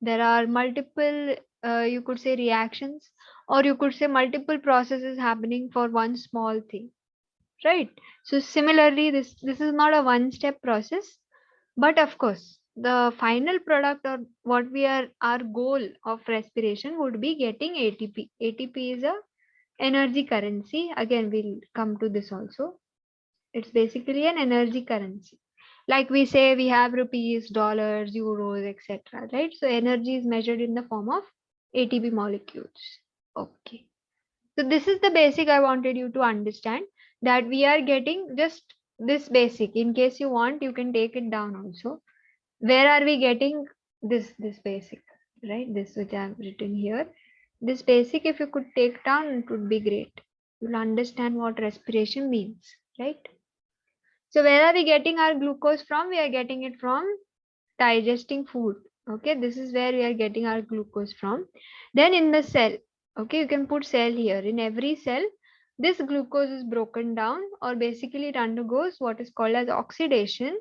There are multiple, you could say, reactions, or you could say multiple processes happening for one small thing, right? So similarly, this is not a one step process, but of course the final product, or what we are, our goal of respiration would be getting ATP. ATP is a energy currency. Again, we'll come to this also. It's basically an energy currency. Like we say, we have rupees, dollars, euros, etc. Right? So energy is measured in the form of ATP molecules. Okay. So this is the basic I wanted you to understand, that we are getting just this basic. In case you want, you can take it down also. Where are we getting this basic, right? This which I have written here. This basic, if you could take down, it would be great. You'll understand what respiration means, right? So where are we getting our glucose from? We are getting it from digesting food. Okay, this is where we are getting our glucose from. Then in the cell, okay, you can put cell here. In every cell, this glucose is broken down, or basically it undergoes what is called as oxidation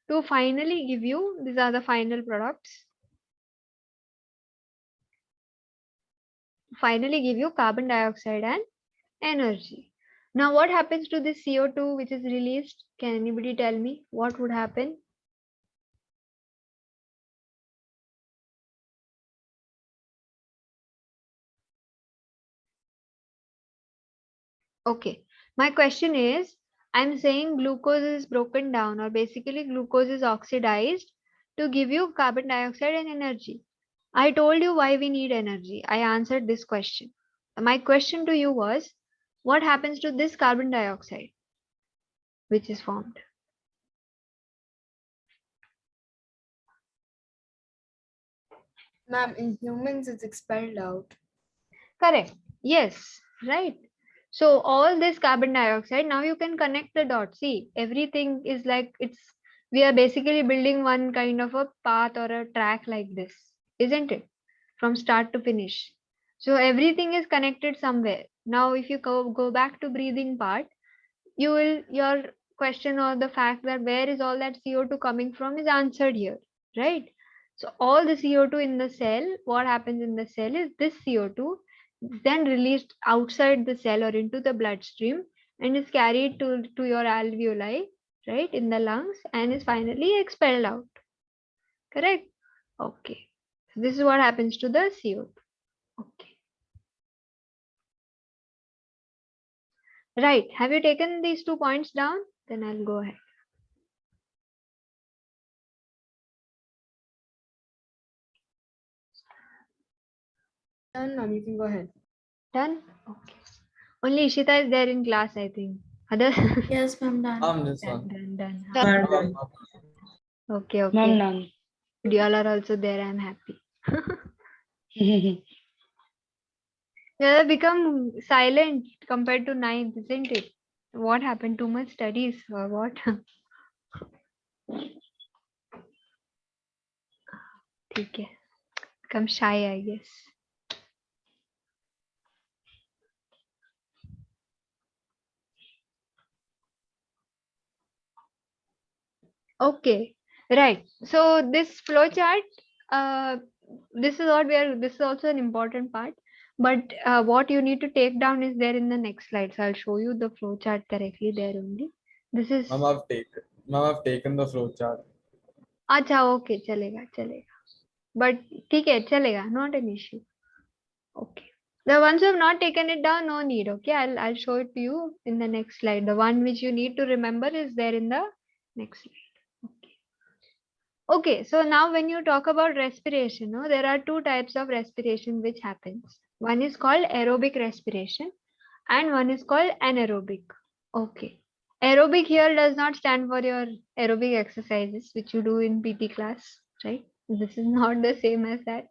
to finally give you, these are the final products, finally give you carbon dioxide and energy. Now what happens to this CO2 which is released? Can anybody tell me what would happen? Okay, my question is, I'm saying glucose is broken down, or basically glucose is oxidized to give you carbon dioxide and energy. I told you why we need energy. I answered this question. My question to you was, what happens to this carbon dioxide which is formed? Ma'am, in humans, it's expelled out. Correct. Yes, right. So all this carbon dioxide, now you can connect the dots. See, everything is like, we are basically building one kind of a path or a track like this, isn't it? From start to finish. So everything is connected somewhere. Now, if you go back to breathing part, your question, or the fact that where is all that CO2 coming from, is answered here, right? So all the CO2 in the cell, what happens in the cell is this CO2 then released outside the cell or into the bloodstream and is carried to your alveoli, right, in the lungs, and is finally expelled out. Correct? Okay. So this is what happens to the CO2. Okay. Right. Have you taken these 2 points down? Then I'll go ahead. Done, ma'am. You can go ahead. Done? Okay. Only Ishita is there in class, I think. Others? Yes, ma'am, done. This Done, one. done. Done, Ma'am, done. Okay, Ma'am, okay. none. You all are also there. I'm happy. You have become silent compared to ninth, isn't it? What happened? Too much studies or what? ठीक है. Become shy, I guess. Okay, right. So this flow chart, this is what we are. This is also an important part. But what you need to take down is there in the next slide. So I'll show you the flow chart correctly there only. This is. Ma'am, I've taken the flow chart. अच्छा, okay, चलेगा, चलेगा. But ठीक है, चलेगा. Not an issue. Okay. The ones who have not taken it down, no need. Okay, I'll show it to you in the next slide. The one which you need to remember is there in the next slide. Okay, so now when you talk about respiration, no, there are two types of respiration which happens. One is called aerobic respiration and one is called anaerobic. Okay. Aerobic here does not stand for your aerobic exercises which you do in PT class, right? This is not the same as that.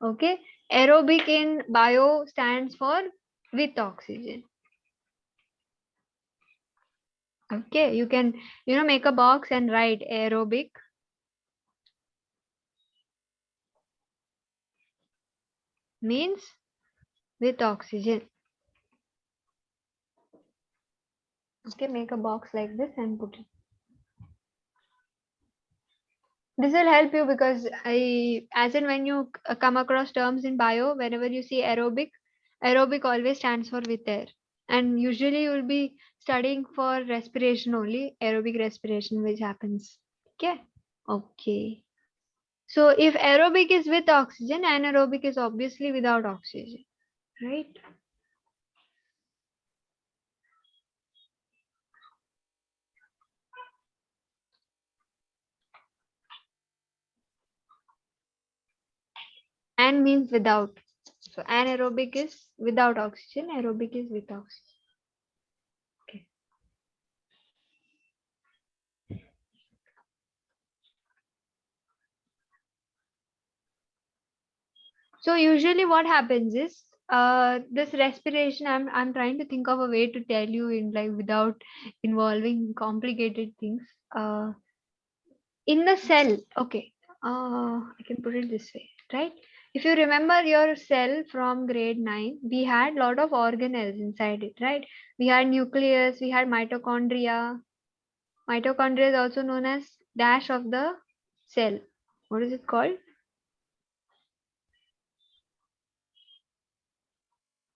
Okay. Aerobic in bio stands for with oxygen. Okay, you can, make a box and write aerobic means with oxygen. Okay, make a box like this and put it. This will help you because as in when you come across terms in bio, whenever you see aerobic, aerobic always stands for with air. And usually you will be studying for respiration only, aerobic respiration which happens. Okay. Okay. So if aerobic is with oxygen, anaerobic is obviously without oxygen, right? An means without. So anaerobic is without oxygen, aerobic is with oxygen. Okay. So usually what happens is this respiration, I'm trying to think of a way to tell you in like without involving complicated things. In the cell, okay, I can put it this way, right? If you remember your cell from grade 9, we had a lot of organelles inside it, right? We had nucleus, we had mitochondria. Mitochondria is also known as dash of the cell. What is it called?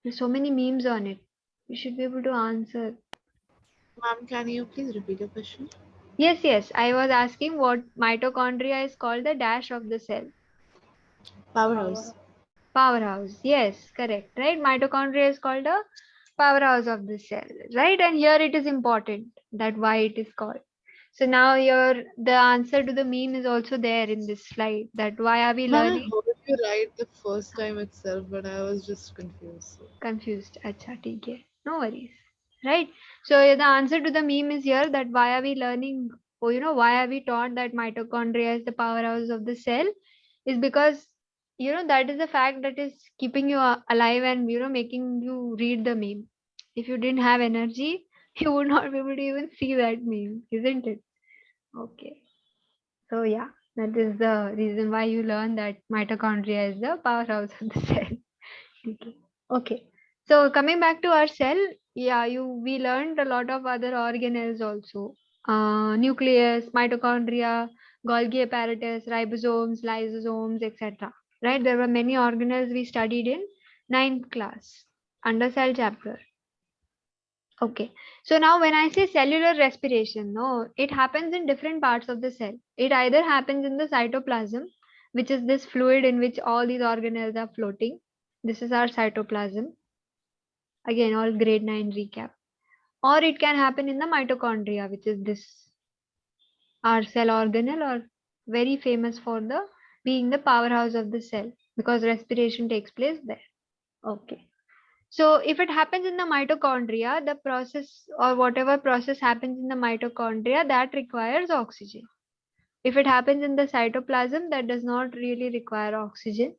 There's so many memes on it. You should be able to answer. Ma'am, can you please repeat your question? Yes. I was asking what mitochondria is called the dash of the cell. Powerhouse. Powerhouse. Yes, correct. Right? Mitochondria is called a powerhouse of the cell. Right? And here it is important that why it is called. So now the answer to the meme is also there in this slide. That why are we Ma'am, I learning? heard you right the first time itself, but I was just confused. Confused. Acha, theek hai. No worries. Right? So the answer to the meme is here that why are we learning, or why are we taught that mitochondria is the powerhouse of the cell is because, that is the fact that is keeping you alive and, making you read the meme. If you didn't have energy, you would not be able to even see that meme, isn't it? Okay. So yeah, that is the reason why you learn that mitochondria is the powerhouse of the cell. Okay. So coming back to our cell, yeah, we learned a lot of other organelles also. Nucleus, mitochondria, Golgi apparatus, ribosomes, lysosomes, etc. Right? There were many organelles we studied in 9th class under cell chapter. Okay. So now when I say cellular respiration, no, it happens in different parts of the cell. It either happens in the cytoplasm, which is this fluid in which all these organelles are floating. This is our cytoplasm. Again, all grade 9 recap. Or it can happen in the mitochondria, which is this our cell organelle, or very famous for the being the powerhouse of the cell because respiration takes place there. Okay. So if it happens in the mitochondria, the process or whatever process happens in the mitochondria that requires oxygen. If it happens in the cytoplasm, that does not really require oxygen.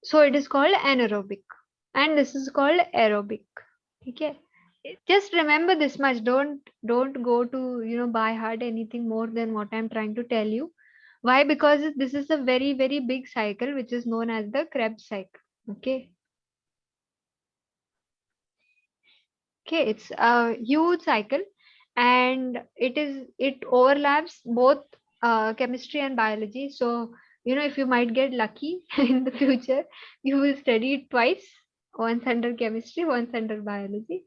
So it is called anaerobic and this is called aerobic. Okay. just remember this much. Don't go to, by heart anything more than what I'm trying to tell you. Why? Because this is a very, very big cycle which is known as the Krebs cycle. Okay. Okay, it's a huge cycle, and it overlaps both chemistry and biology. So, if you might get lucky in the future, you will study it twice, once under chemistry, once under biology.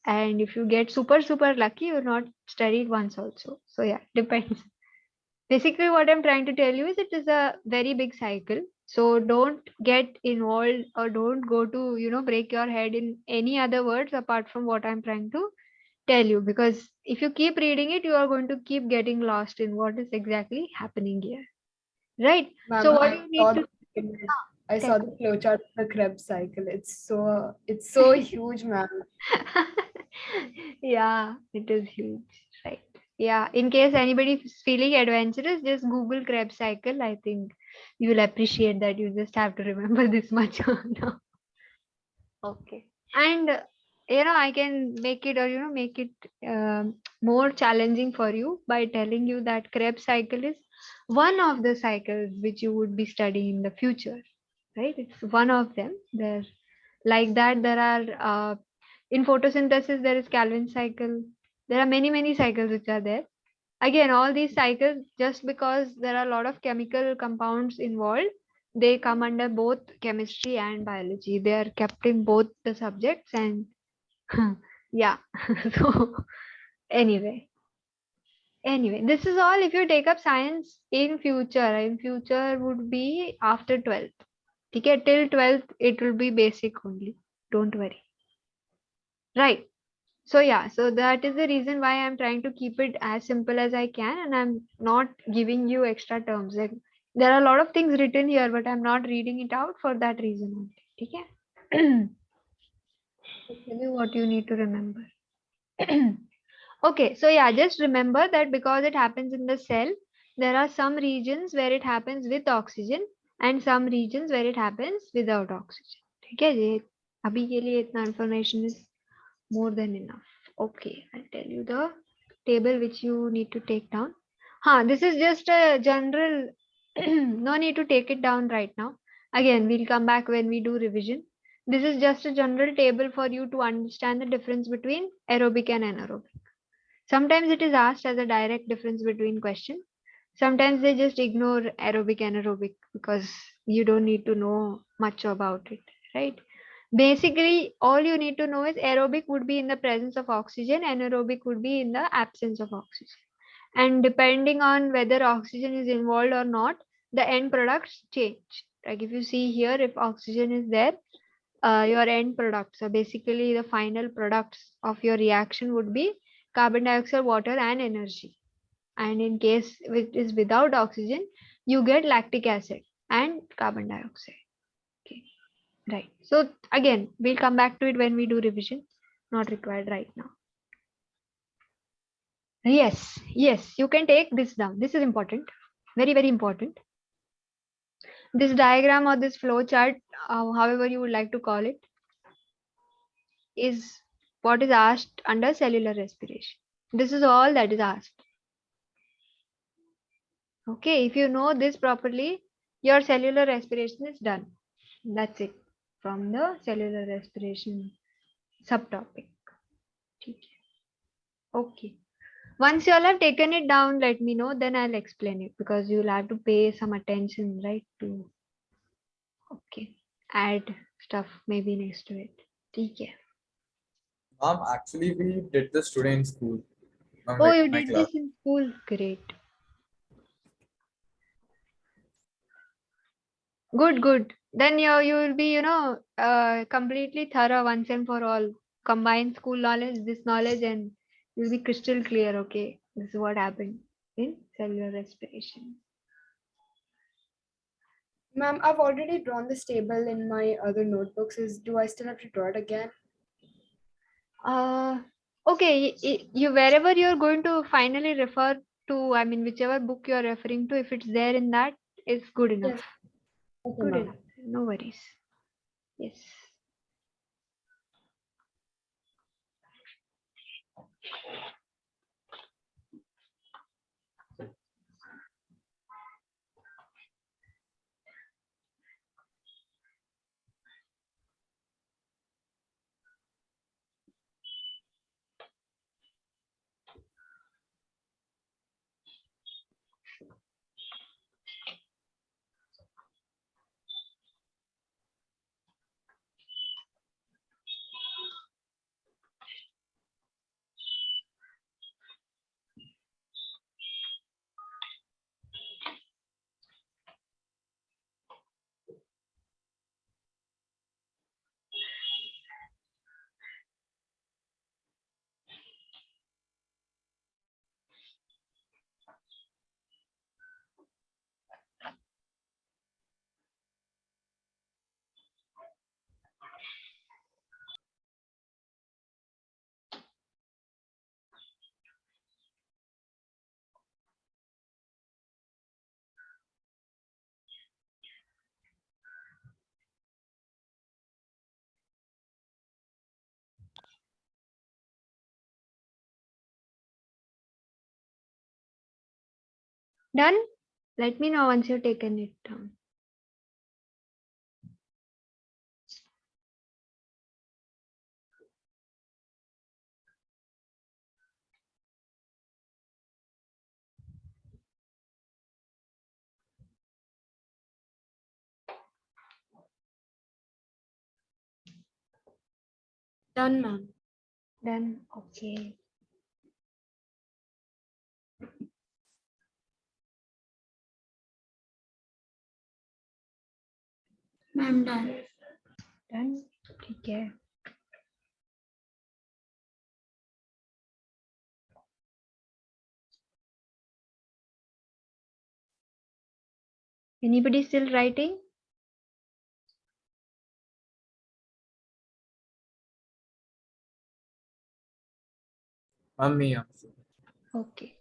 And if you get super, super lucky, you'll not study it once also. So yeah, depends. Basically, what I'm trying to tell you is it is a very big cycle. So don't get involved or don't go to, break your head in any other words apart from what I'm trying to tell you. Because if you keep reading it, you are going to keep getting lost in what is exactly happening here. Right? Ma'am, So what I you need saw to I tell saw the flowchart of the Krebs cycle. It's so huge, ma'am. yeah, it is huge. Right. Yeah. In case anybody is feeling adventurous, just Google Krebs cycle. I think you will appreciate that. You just have to remember this much now. Okay. And I can make it, or make it more challenging for you by telling you that Krebs cycle is one of the cycles which you would be studying in the future. Right? It's one of them. There, like that, there are in photosynthesis there is Calvin cycle. There are many, many cycles which are there. Again, all these cycles, just because there are a lot of chemical compounds involved, they come under both chemistry and biology. They are kept in both the subjects, and yeah. So anyway, this is all. If you take up science in future would be after 12th. Okay, till 12th it will be basic only. Don't worry. Right. So yeah, so that is the reason why I'm trying to keep it as simple as I can, and I'm not giving you extra terms. Like, there are a lot of things written here, but I'm not reading it out for that reason only. Okay. I'll tell you what you need to remember. Okay, so yeah, just remember that because it happens in the cell, there are some regions where it happens with oxygen and some regions where it happens without oxygen. Okay, ये अभी के लिए इतना information is more than enough. Okay, I'll tell you the table which you need to take down. This is just a general, no need to take it down right now. Again, we'll come back when we do revision. This is just a general table for you to understand the difference between aerobic and anaerobic. Sometimes it is asked as a direct difference between question. Sometimes they just ignore aerobic and anaerobic because you don't need to know much about it, right? Basically, all you need to know is aerobic would be in the presence of oxygen, anaerobic would be in the absence of oxygen. And depending on whether oxygen is involved or not, the end products change. Like if you see here, if oxygen is there, your end products, so basically the final products of your reaction would be carbon dioxide, water, and energy. And in case it is without oxygen, you get lactic acid and carbon dioxide. Okay. Right. So again, we'll come back to it when we do revision. Not required right now. Yes, you can take this down. This is important. Very, very important. This diagram or this flow chart, however you would like to call it, is what is asked under cellular respiration. This is all that is asked. Okay, if you know this properly, your cellular respiration is done. That's it from the cellular respiration subtopic. Okay. Once you all have taken it down, let me know, then I'll explain it because you'll have to pay some attention, right? To add stuff maybe next to it. Okay. Mom, actually, we did this today in school. Ma'am, Oh, like you my did class. this in school. Great. Good. Then you will be, completely thorough once and for all. Combine school knowledge, this knowledge, and you'll be crystal clear. Okay, this is what happened in cellular respiration. Ma'am, I've already drawn this table in my other notebooks. Do I still have to draw it again? Okay, you wherever you're going to finally refer to, I mean, whichever book you're referring to, if it's there in that, it's good enough. Yes. Okay, Good ma'am. enough. No worries. Yes. Done? Let me know once you've taken it down. Done, ma'am. Done. Okay. Ma'am, done. Done. ठीक है. Anybody still writing? Me also. Okay.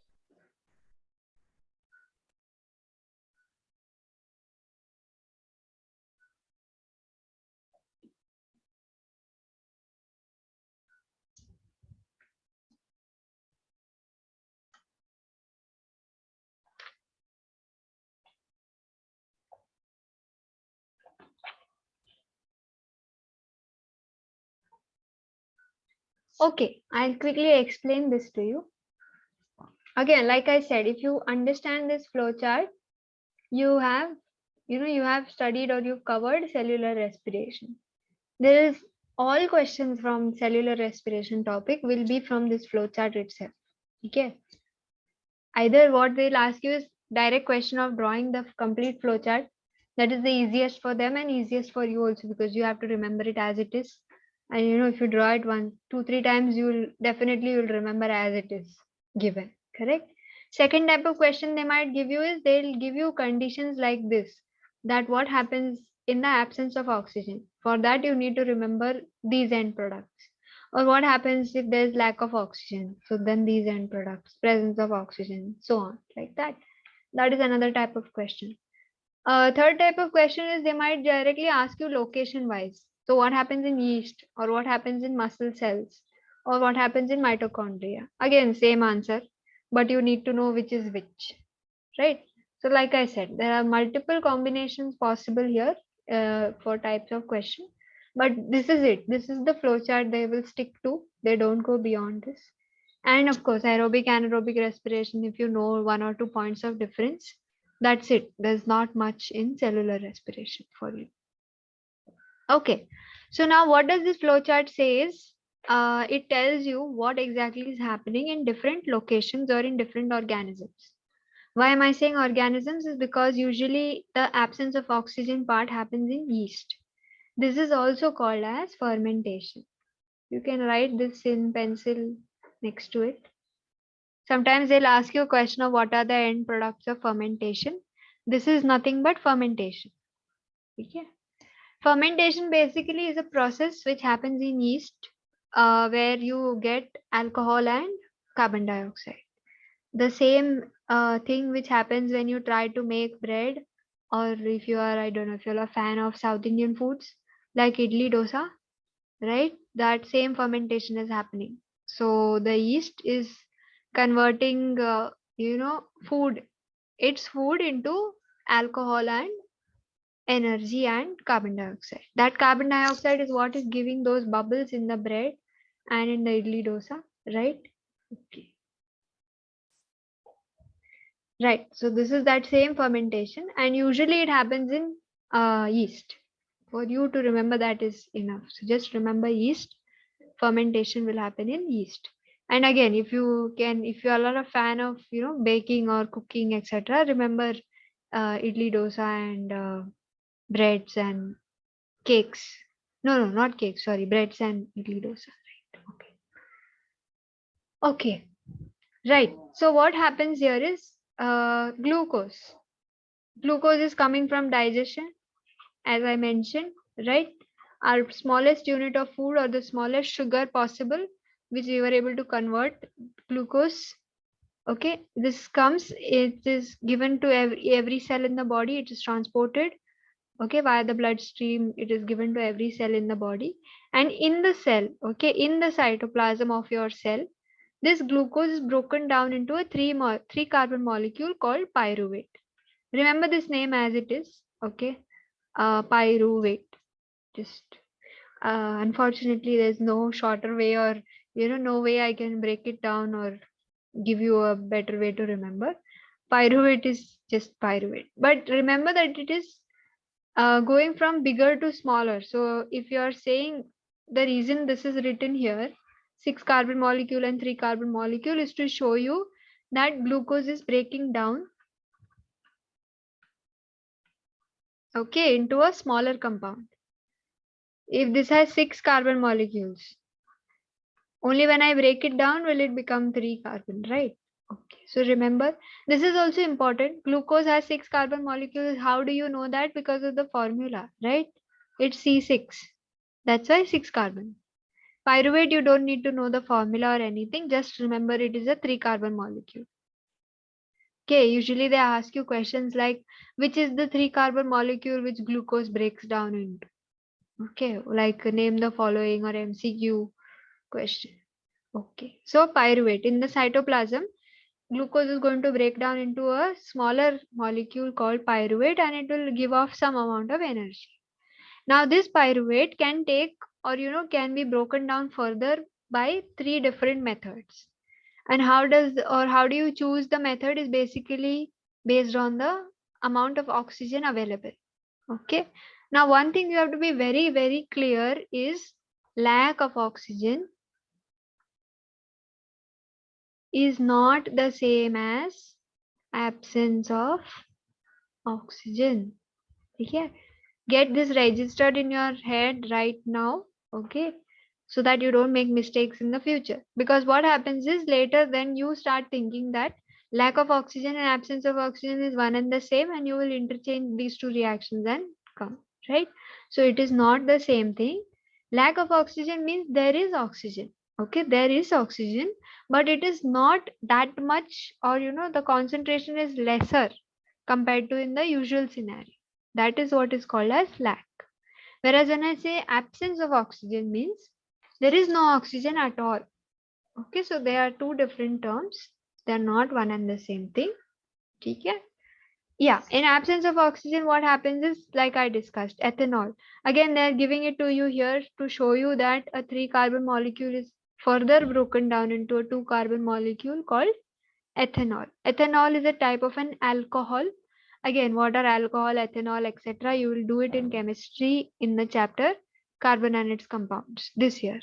Okay, I'll quickly explain this to you. Again, like I said, if you understand this flowchart, you have, you have studied or you've covered cellular respiration. There is all questions from cellular respiration topic will be from this flowchart itself. Okay. Either what they'll ask you is direct question of drawing the complete flowchart. That is the easiest for them and easiest for you also, because you have to remember it as it is. And if you draw it 1, 2, 3 times, you'll remember as it is given. Correct? Second type of question they might give you is they'll give you conditions like this, that what happens in the absence of oxygen. For that, you need to remember these end products. Or what happens if there's lack of oxygen? So then these end products, presence of oxygen, so on, like that. That is another type of question. Third type of question is they might directly ask you location wise. So what happens in yeast, or what happens in muscle cells, or what happens in mitochondria? Again, same answer, but you need to know which is which, right? So like I said, there are multiple combinations possible here for types of question. But this is it. This is the flowchart they will stick to. They don't go beyond this. And of course, aerobic, anaerobic respiration, if you know 1 or 2 points of difference, that's it. There's not much in cellular respiration for you. Okay. So now what does this flowchart say is, it tells you what exactly is happening in different locations or in different organisms. Why am I saying organisms? Is because usually the absence of oxygen part happens in yeast. This is also called as fermentation. You can write this in pencil next to it. Sometimes they'll ask you a question of what are the end products of fermentation. This is nothing but fermentation. Okay. Fermentation basically is a process which happens in yeast where you get alcohol and carbon dioxide. The same thing which happens when you try to make bread, or if you are, I don't know, if you're a fan of South Indian foods like idli dosa, right? That same fermentation is happening. So the yeast is converting, food, its food into alcohol and energy and carbon dioxide. That carbon dioxide is what is giving those bubbles in the bread and in the idli dosa, right? Okay. Right. So this is that same fermentation, and usually it happens in yeast. For you to remember that is enough. So just remember yeast. Fermentation will happen in yeast. And again, if you are not a fan of baking or cooking, etc., remember idli dosa and breads and cakes. No, not cakes. Sorry, breads and idli dosa. Right. Okay. Okay. Right. So what happens here is glucose. Glucose is coming from digestion, as I mentioned, right? Our smallest unit of food, or the smallest sugar possible, which we were able to convert glucose. Okay, this comes, it is given to every cell in the body, it is transported, okay, via the bloodstream, it is given to every cell in the body. And in the cell, okay, in the cytoplasm of your cell, This glucose is broken down into a three carbon molecule called pyruvate. Remember this name as it is, okay? Pyruvate. Just unfortunately, there's no shorter way, or no way I can break it down or give you a better way to remember. Pyruvate is just pyruvate, but remember that it is going from bigger to smaller. So if you are saying the reason this is written here, 6 carbon molecule and 3 carbon molecule, is to show you that glucose is breaking down, okay, into a smaller compound. If this has 6 carbon molecules, only when I break it down will it become 3 carbon, right? Okay, so remember, this is also important. Glucose has 6 carbon molecules. How do you know that? Because of the formula, right? It's C6. That's why 6 carbon. Pyruvate, you don't need to know the formula or anything. Just remember it is a 3 carbon molecule. Okay, usually they ask you questions like, which is the 3 carbon molecule which glucose breaks down into? Okay, like name the following, or MCQ question. Okay, so pyruvate in the cytoplasm, glucose is going to break down into a smaller molecule called pyruvate, and it will give off some amount of energy. Now this pyruvate can take, or can be broken down further by 3 different methods. And how do you choose the method is basically based on the amount of oxygen available. Okay. Now one thing you have to be very, very clear is lack of oxygen is not the same as absence of oxygen. Okay. Get this registered in your head right now. Okay. So that you don't make mistakes in the future. Because what happens is later then you start thinking that lack of oxygen and absence of oxygen is one and the same, and you will interchange these two reactions and come, right? So it is not the same thing. Lack of oxygen means there is oxygen. Okay, there is oxygen, but it is not that much, or the concentration is lesser compared to in the usual scenario. That is what is called as lack. Whereas when I say absence of oxygen means there is no oxygen at all. Okay, so they are two different terms. They are not one and the same thing. Okay. Yeah, in absence of oxygen, what happens is, like I discussed, ethanol. Again, they are giving it to you here to show you that a 3 carbon molecule is further broken down into a 2 carbon molecule called ethanol. Ethanol is a type of an alcohol. Again, what are alcohol, ethanol, etc.? You will do it in chemistry in the chapter carbon and its compounds this year,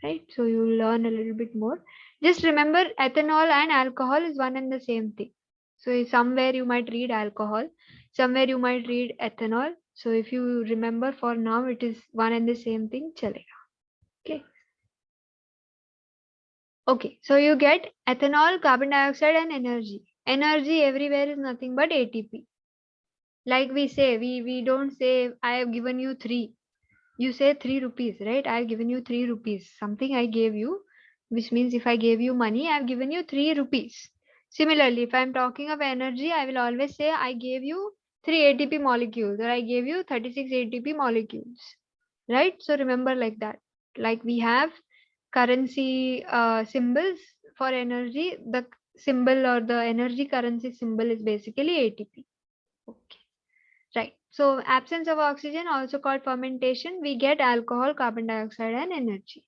right? So you will learn a little bit more. Just remember, ethanol and alcohol is one and the same thing. So somewhere you might read alcohol, somewhere you might read ethanol. So if you remember, for now it is one and the same thing. Chalega. Okay. Okay, so you get ethanol, carbon dioxide, and energy. Energy everywhere is nothing but ATP. Like we say, we don't say I have given you 3. You say 3 rupees, right? I have given you 3 rupees. Something I gave you, which means if I gave you money, I have given you 3 rupees. Similarly, if I am talking of energy, I will always say I gave you 3 ATP molecules, or I gave you 36 ATP molecules, right? So remember like that. Like we have currency symbols for energy. The symbol or the energy currency symbol is basically ATP. Okay, right. So absence of oxygen, also called fermentation, we get alcohol, carbon dioxide, and energy.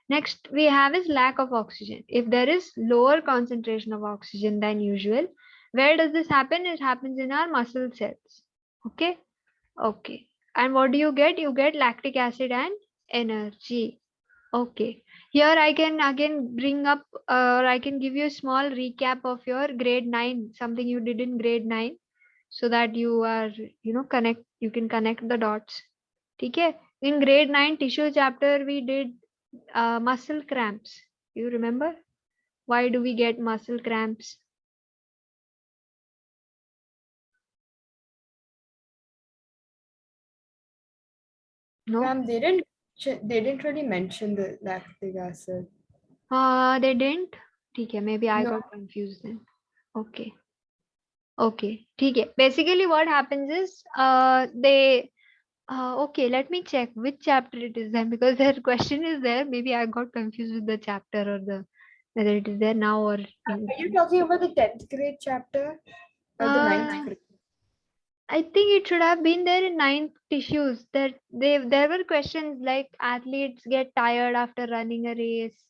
Next we have is lack of oxygen. If there is lower concentration of oxygen than usual, where does this happen? It happens in our muscle cells. Okay. Okay. And what do you get? You get lactic acid and energy. Okay. Here I can again bring up, or I can give you a small recap of your grade 9, something you did in grade 9, so that you are, you can connect the dots. Okay. In grade 9 tissue chapter, we did muscle cramps. You remember? Why do we get muscle cramps? No? Ma'am, they didn't really mention the lactic acid. They didn't? Okay, maybe I No. got confused then. Okay. Okay. Okay. Basically what happens is okay, let me check which chapter it is then, because their question is there. Maybe I got confused with the chapter or the whether it is there now or Are you talking about the 10th grade chapter or the 9th grade? I think it should have been there in ninth tissues. That there were questions like athletes get tired after running a race.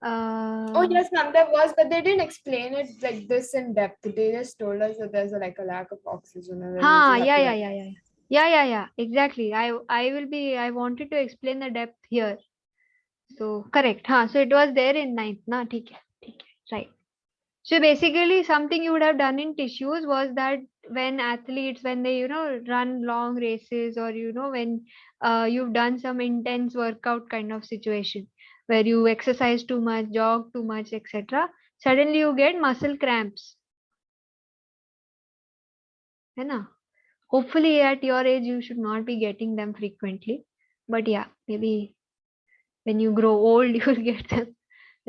Oh yes, ma'am, there was, but they didn't explain it like this in depth. They just told us that there's like a lack of oxygen and then we Ha, just have to, like, yeah. Exactly. I wanted to explain the depth here. So correct. So it was there in ninth. Na, theek hai, right. So basically, something you would have done in tissues was that when athletes, when they, run long races, or, when you've done some intense workout kind of situation where you exercise too much, jog too much, etc., suddenly you get muscle cramps. है ना? Hopefully, at your age, you should not be getting them frequently. But yeah, maybe when you grow old, you will get them,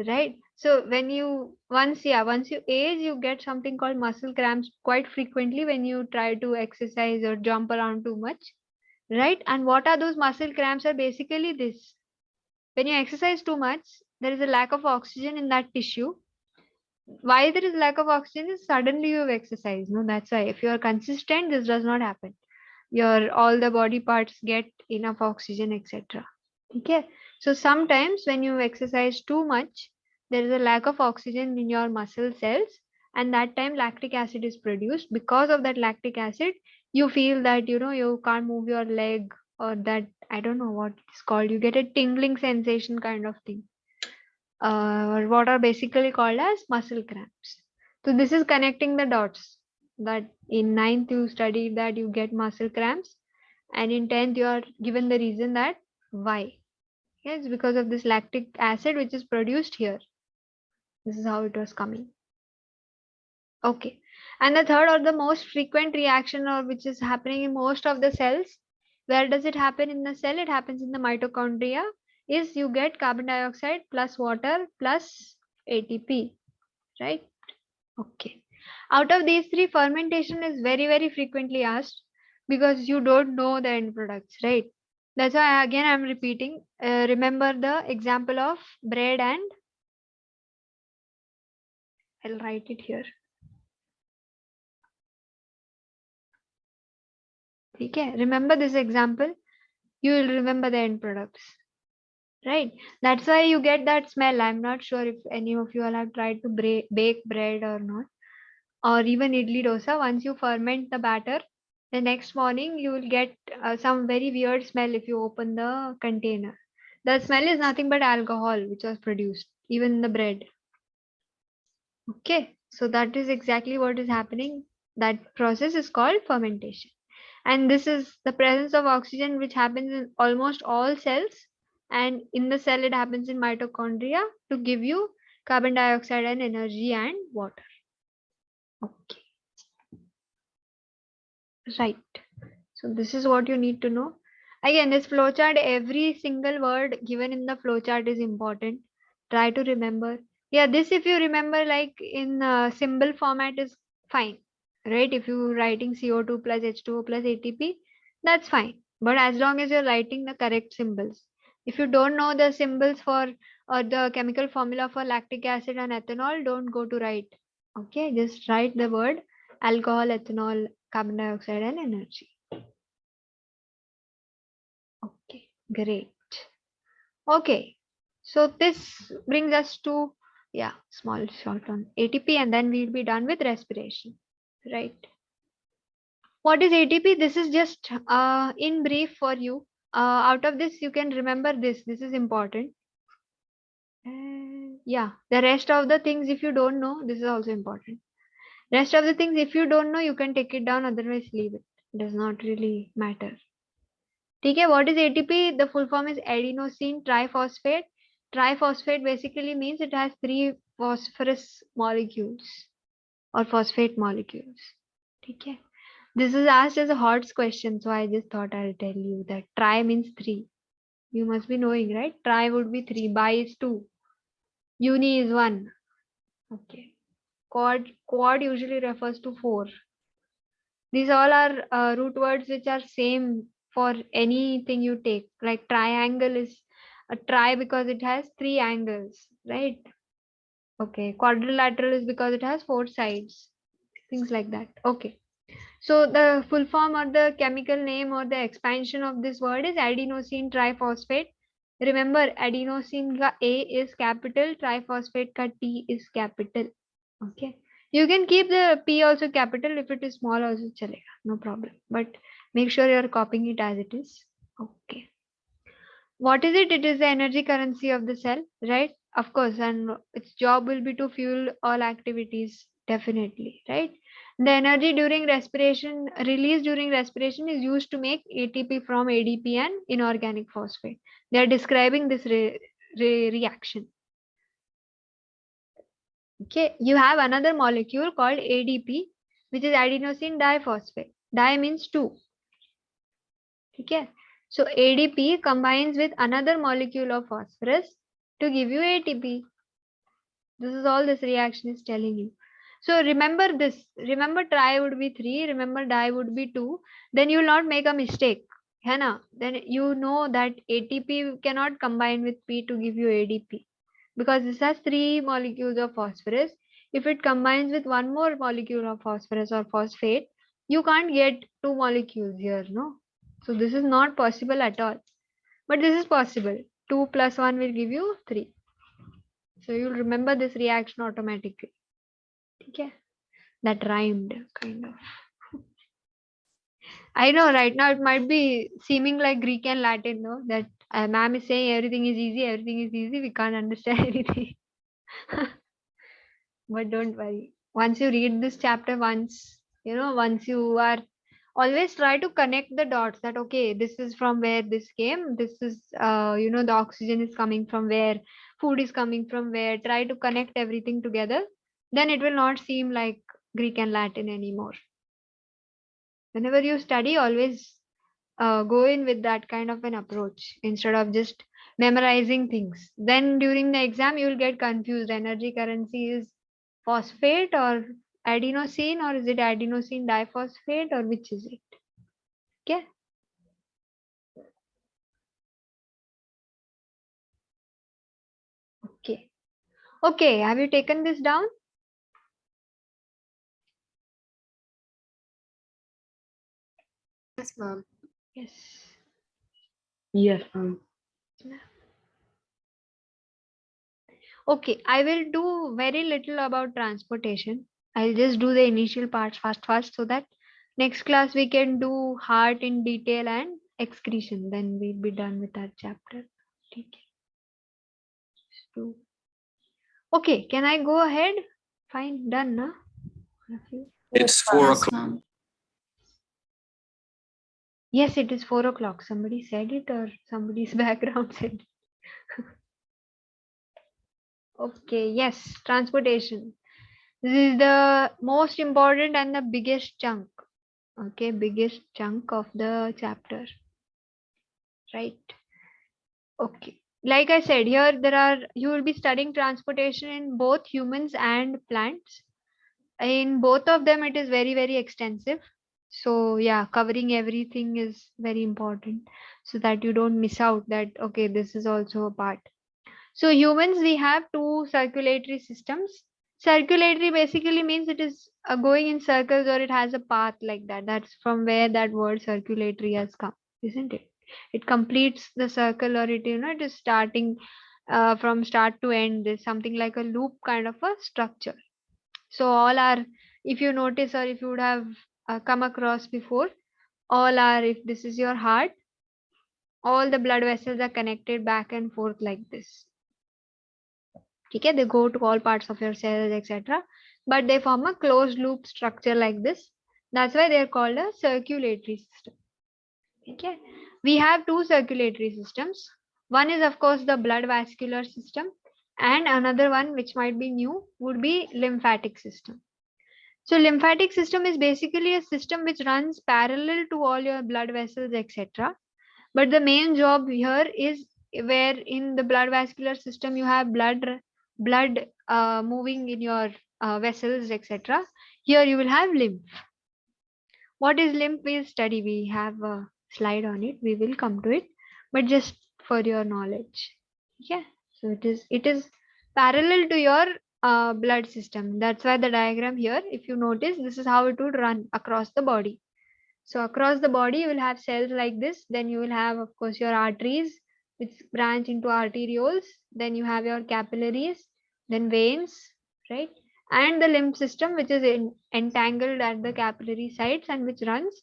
right? So when you once you age, you get something called muscle cramps quite frequently when you try to exercise or jump around too much, right? And what are those muscle cramps? Are basically this: when you exercise too much, there is a lack of oxygen in that tissue. Why there is lack of oxygen is suddenly you have exercised. No, that's why. If you are consistent, this does not happen. Your all the body parts get enough oxygen, etc. Okay. So sometimes when you exercise too much, there is a lack of oxygen in your muscle cells, and that time lactic acid is produced. Because of that lactic acid, you feel that you can't move your leg, or that I don't know what it's called. You get a tingling sensation kind of thing, or what are basically called as muscle cramps. So this is connecting the dots. That in ninth you studied that you get muscle cramps, and in 10th you are given the reason that why. Yes, because of this lactic acid which is produced here. This is how it was coming. Okay. And the third or the most frequent reaction, or which is happening in most of the cells, where does it happen in the cell? It happens in the mitochondria, is you get carbon dioxide plus water plus ATP, right? Okay. Out of these three, fermentation is very, very frequently asked because you don't know the end products, right? That's why again I'm repeating. Remember the example of bread and I'll write it here. Okay, remember this example. You will remember the end products, right? That's why you get that smell. I'm not sure if any of you all have tried to bake bread or not, or even idli dosa. Once you ferment the batter, the next morning you will get some very weird smell if you open the container. The smell is nothing but alcohol which was produced, even in the bread. Okay, so that is exactly what is happening. That process is called fermentation. And this is the presence of oxygen which happens in almost all cells. And in the cell, it happens in mitochondria to give you carbon dioxide and energy and water. Okay. Right. So this is what you need to know. Again, this flowchart, every single word given in the flowchart is important. Try to remember. Yeah, this if you remember like in symbol format is fine, right? If you're writing CO2 plus H2O plus ATP, that's fine. But as long as you're writing the correct symbols. If you don't know the symbols for or the chemical formula for lactic acid and ethanol, don't go to write. Okay, just write the word alcohol, ethanol, carbon dioxide and energy. Okay, great. Okay, so this brings us to, small short on ATP, and then we'll be done with respiration, right? What is ATP? This is just in brief for you. Out of this, you can remember this. This is important. Yeah, the rest of the things, if you don't know, this is also important. Rest of the things, if you don't know, you can take it down, otherwise leave it. Does not really matter. Okay, what is ATP? The full form is adenosine triphosphate. Triphosphate basically means it has 3 phosphorus molecules or phosphate molecules. Okay. This is asked as a HOTS question, so I just thought I'll tell you that tri means 3. You must be knowing, right? Tri would be 3, bi is 2, uni is 1. Okay. Quad usually refers to 4. These all are root words which are same for anything you take. Like triangle is a tri because it has 3 angles, right? Okay, quadrilateral is because it has 4 sides, things like that. Okay. So the full form or the chemical name or the expansion of this word is adenosine triphosphate. Remember, adenosine ka A is capital, triphosphate ka T is capital. Okay. You can keep the P also capital. If it is small also chalega, no problem. But make sure you are copying it as it is. Okay. What is it? It is the energy currency of the cell, right? Of course, and its job will be to fuel all activities, definitely, right? The energy during respiration, released during respiration, is used to make ATP from ADP and inorganic phosphate. They are describing this reaction. Okay, you have another molecule called ADP, which is adenosine diphosphate. Di means 2. Okay, so ADP combines with another molecule of phosphorus to give you ATP. This is all this reaction is telling you. So remember this. Remember tri would be 3. Remember di would be 2. Then you will not make a mistake. Hana? Then you know that ATP cannot combine with P to give you ADP. Because this has 3 molecules of phosphorus. If it combines with one more molecule of phosphorus or phosphate, you can't get 2 molecules here, no? So this is not possible at all. But this is possible. 2 plus 1 will give you 3. So you'll remember this reaction automatically. Okay? That rhymed, kind of. I know right now it might be seeming like Greek and Latin, no? That ma'am is saying everything is easy, we can't understand anything. But don't worry. Once you read this chapter once, once you are, always try to connect the dots that, okay, this is from where this came. This is, the oxygen is coming from where, food is coming from where. Try to connect everything together. Then it will not seem like Greek and Latin anymore. Whenever you study, always go in with that kind of an approach instead of just memorizing things. Then during the exam, you will get confused. Energy currency is phosphate or adenosine, or is it adenosine diphosphate, or which is it? Okay. Okay. Okay. Have you taken this down? Yes, ma'am. Yes. Yes, ma'am. Okay. I will do very little about transportation. I'll just do the initial parts fast, so that next class we can do heart in detail and excretion. Then we'll be done with that chapter. Okay. Okay, can I go ahead? Fine, done, na? It's 4 Yes, o'clock. ma'am. Yes, it is 4 o'clock. Somebody said it, or somebody's background said it. Okay, yes, transportation. This is the most important and the biggest chunk. Okay, biggest chunk of the chapter. Right. Okay. Like I said, here you will be studying transportation in both humans and plants. In both of them, it is very, very extensive. So yeah, covering everything is very important so that you don't miss out that, okay, this is also a part. So humans, we have 2 circulatory systems. Circulatory basically means it is going in circles, or it has a path like that. That's from where that word circulatory has come, isn't it? It completes the circle, or it is starting from start to end. There's something like a loop kind of a structure. So all are, if you notice, or if you would have come across before, all are, if this is your heart, all the blood vessels are connected back and forth like this. Okay, they go to all parts of your cells, etc. But they form a closed loop structure like this. That's why they are called a circulatory system. Okay, we have 2 circulatory systems. One is, of course, the blood vascular system, and another one, which might be new, would be lymphatic system. So lymphatic system is basically a system which runs parallel to all your blood vessels, etc. But the main job here is where in the blood vascular system you have blood moving in your vessels, etc. Here you will have lymph. What is lymph? We'll study. We have a slide on it. We will come to it, but just for your knowledge. Yeah. So it is parallel to your blood system. That's why the diagram here, if you notice, this is how it would run across the body. So across the body, you will have cells like this. Then you will have, of course, your arteries, which branch into arterioles. Then you have your capillaries, then veins, right? And the lymph system, which is entangled at the capillary sites and which runs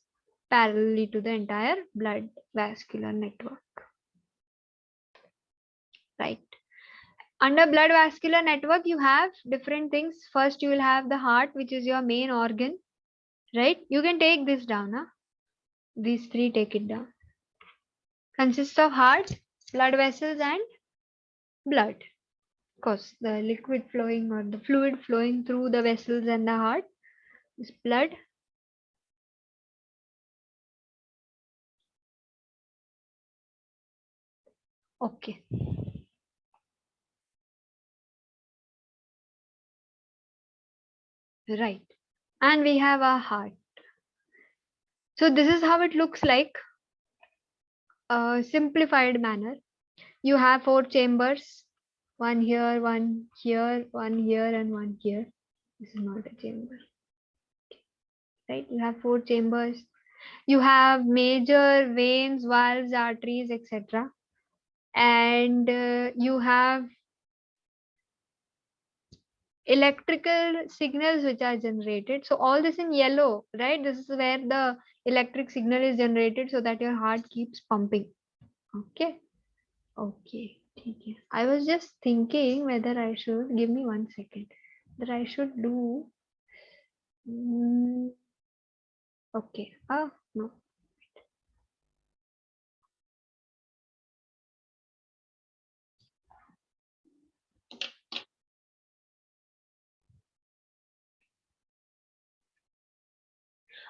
parallelly to the entire blood vascular network. Right. Under blood vascular network, you have different things. First, you will have the heart, which is your main organ, right? You can take this down, huh? These three, take it down. Consists of heart, blood vessels, and blood. Of course, the liquid flowing or the fluid flowing through the vessels and the heart is blood. Okay. Right. And we have our heart. So this is how it looks like. A simplified manner. You have 4 chambers. One here, one here, one here, and one here. This is not a chamber. Right? You have 4 chambers. You have major veins, valves, arteries, etc. And you have electrical signals which are generated. So all this in yellow, right? This is where the electric signal is generated so that your heart keeps pumping. Okay. Okay. Okay. I was just thinking whether I should, give me 1 second, that I should do. Okay. Oh, no.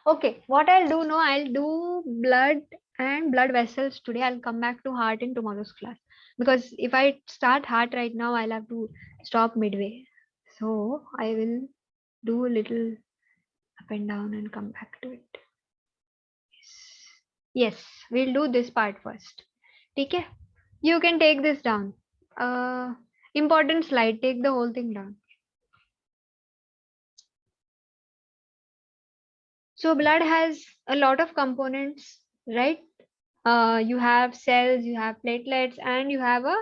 Okay, what I'll do now, I'll do blood and blood vessels today. I'll come back to heart in tomorrow's class. Because if I start heart right now, I'll have to stop midway. So I will do a little up and down and come back to it. Yes, we'll do this part first. Okay, you can take this down. Important slide, take the whole thing down. So blood has a lot of components, right? You have cells, you have platelets, and you have a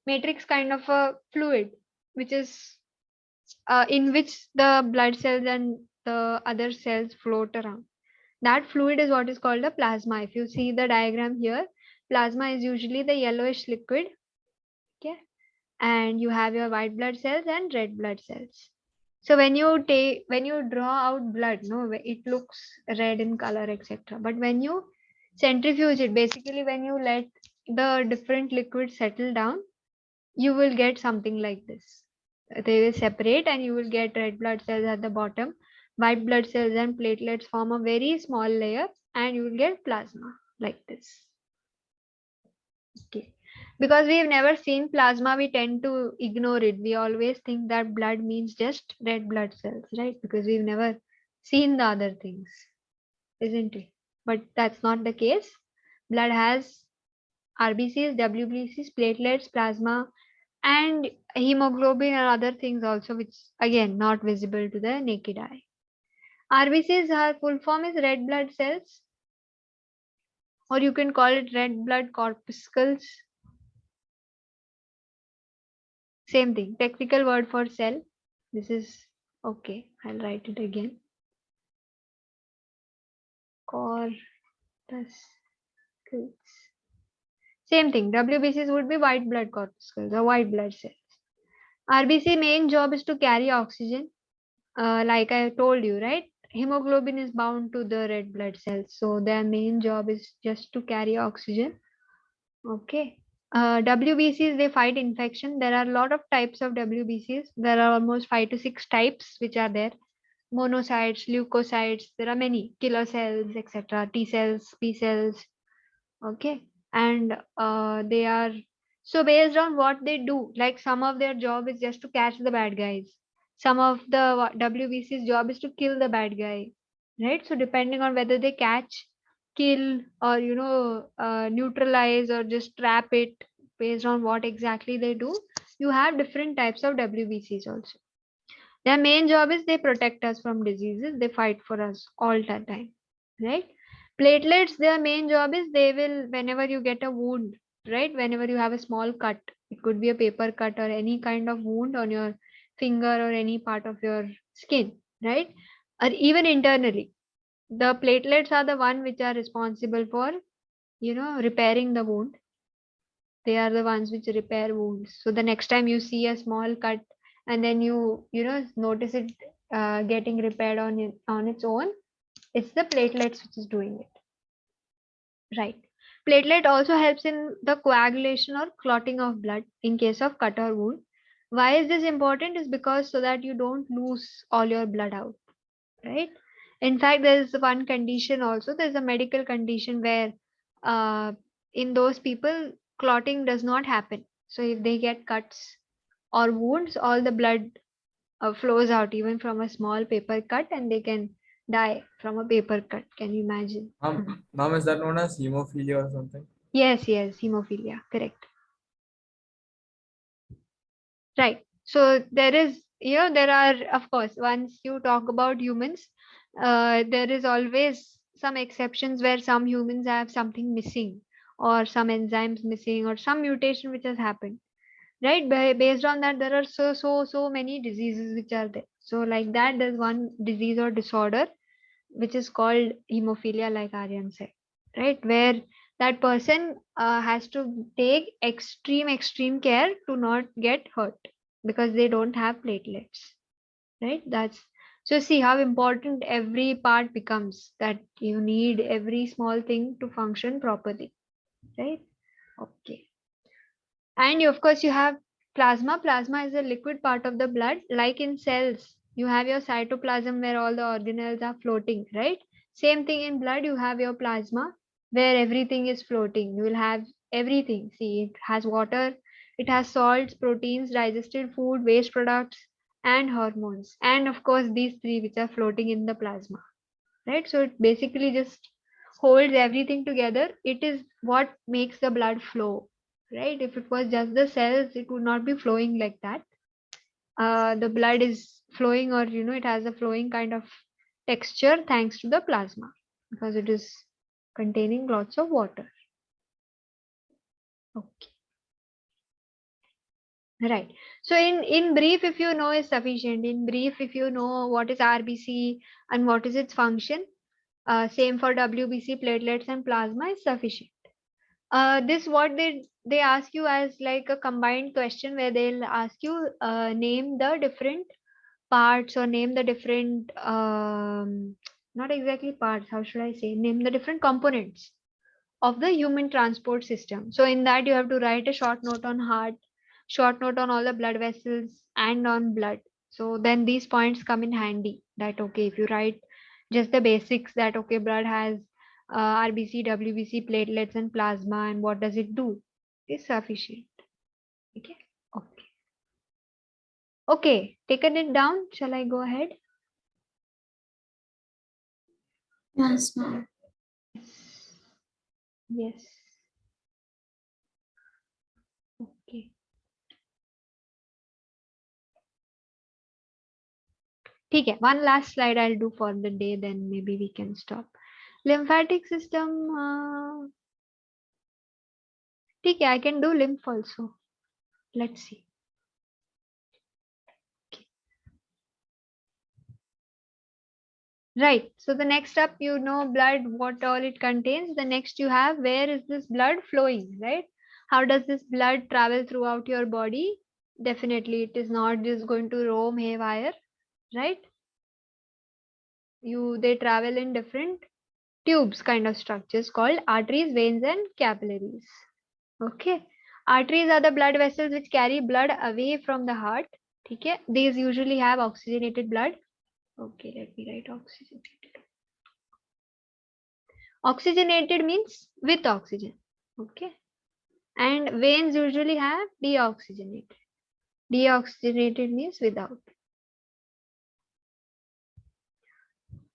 matrix kind of a fluid, which is in which the blood cells and the other cells float around. That fluid is what is called a plasma. If you see the diagram here, plasma is usually the yellowish liquid. Okay, and you have your white blood cells and red blood cells. So when you draw out blood, no, it looks red in color, etc. But when you centrifuge it, basically when you let the different liquids settle down, you will get something like this. They will separate and you will get red blood cells at the bottom. White blood cells and platelets form a very small layer and you will get plasma like this. Okay. Because we've never seen plasma, we tend to ignore it. We always think that blood means just red blood cells, right? Because we've never seen the other things, isn't it? But that's not the case. Blood has RBCs, WBCs, platelets, plasma, and hemoglobin and other things also, which again not visible to the naked eye. RBCs, her full form is red blood cells, or you can call it red blood corpuscles. Same thing, technical word for cell. This is okay. I'll write it again. Corpuscles. Same thing. WBCs would be white blood corpuscles or white blood cells. RBC main job is to carry oxygen. Like I told you, right? Hemoglobin is bound to the red blood cells. So their main job is just to carry oxygen. Okay. WBCs, they fight infection. There are a lot of types of WBCs. There are almost 5 to 6 types which are there. Monocytes, leukocytes, there are many, killer cells, etc. T cells, B cells. Okay. And they are, so based on what they do, like some of their job is just to catch the bad guys. Some of the WBC's job is to kill the bad guy, right? So depending on whether they catch, kill, or neutralize or just trap it, based on what exactly they do, you have different types of WBCs also. Their main job is they protect us from diseases. They fight for us all the time, right? Platelets, their main job is they will, whenever you get a wound, right? Whenever you have a small cut, it could be a paper cut or any kind of wound on your finger or any part of your skin, right? Or even internally, the platelets are the one which are responsible for, repairing the wound. They are the ones which repair wounds. So the next time you see a small cut and then notice it getting repaired on its own, it's the platelets which is doing it, right? Platelet also helps in the coagulation or clotting of blood in case of cut or wound. Why is this important? Is because so that you don't lose all your blood out, right? In fact, there is one condition also. There's a medical condition where in those people clotting does not happen. So if they get cuts or wounds, all the blood flows out even from a small paper cut, and they can die from a paper cut. Can you imagine? Ma'am, is that known as hemophilia or something? Yes, hemophilia, correct. Right. So there is, there are, of course, once you talk about humans, there is always some exceptions where some humans have something missing or some enzymes missing or some mutation which has happened, right? Based on that, there are so many diseases which are there. So like that, there's one disease or disorder which is called hemophilia, like Aryan said, right? Where that person has to take extreme care to not get hurt because they don't have platelets, right? That's so see how important every part becomes, that you need every small thing to function properly, right? Okay. And of course, you have plasma. Plasma is a liquid part of the blood. Like in cells, you have your cytoplasm where all the organelles are floating, right? Same thing in blood, you have your plasma where everything is floating. You will have everything. See, it has water, it has salts, proteins, digested food, waste products, and hormones. And of course, these three which are floating in the plasma, right? So it basically just holds everything together. It is what makes the blood flow, right? If it was just the cells, it would not be flowing like that. The blood is flowing, or it has a flowing kind of texture thanks to the plasma because it is containing lots of water. Okay. Right. So in brief, if you know is sufficient. In brief, if you know what is RBC and what is its function, same for WBC, platelets, and plasma is sufficient. This what they ask you as like a combined question where they'll ask you name the different parts or name the different not exactly parts, how should I say, name the different components of the human transport system. So in that you have to write a short note on heart, short note on all the blood vessels and on blood. So then these points come in handy, that okay, if you write just the basics, that okay, blood has RBC, WBC, platelets, and plasma, and what does it do, is sufficient. Okay. Okay. Okay. Taken it down. Shall I go ahead? Yes, ma'am. Yes. Okay. ठीक है, one last slide I'll do for the day, then maybe we can stop. Lymphatic system, ठीक है, I can do lymph also. Let's see. Okay. Right. So the next up, blood, what all it contains. The next you have, where is this blood flowing, right? How does this blood travel throughout your body? Definitely, it is not just going to roam haywire, right? They travel in different tubes kind of structures called arteries, veins, and capillaries. Okay. Arteries are the blood vessels which carry blood away from the heart. Okay. These usually have oxygenated blood. Okay, let me write oxygenated. Oxygenated means with oxygen. Okay. And veins usually have deoxygenated. Deoxygenated means without.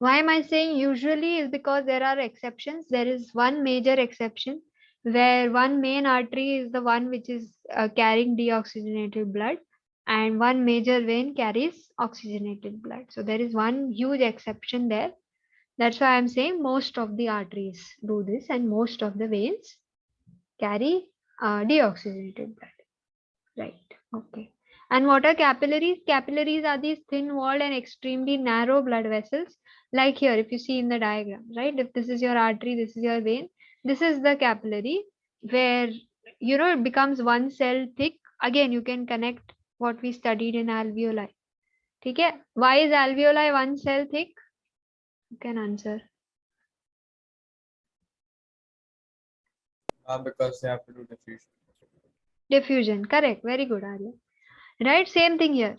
Why am I saying usually is because there are exceptions. There is one major exception where one main artery is the one which is carrying deoxygenated blood, and one major vein carries oxygenated blood. So there is one huge exception there. That's why I'm saying most of the arteries do this and most of the veins carry deoxygenated blood. Right. Okay. And what are capillaries? Capillaries are these thin walled and extremely narrow blood vessels. Like here, if you see in the diagram, right? If this is your artery, this is your vein, this is the capillary where, you know, it becomes one cell thick. Again, you can connect what we studied in alveoli. Okay. Why is alveoli one cell thick? You can answer. Because they have to do diffusion. Diffusion. Correct. Very good, Arya. Right. Same thing here.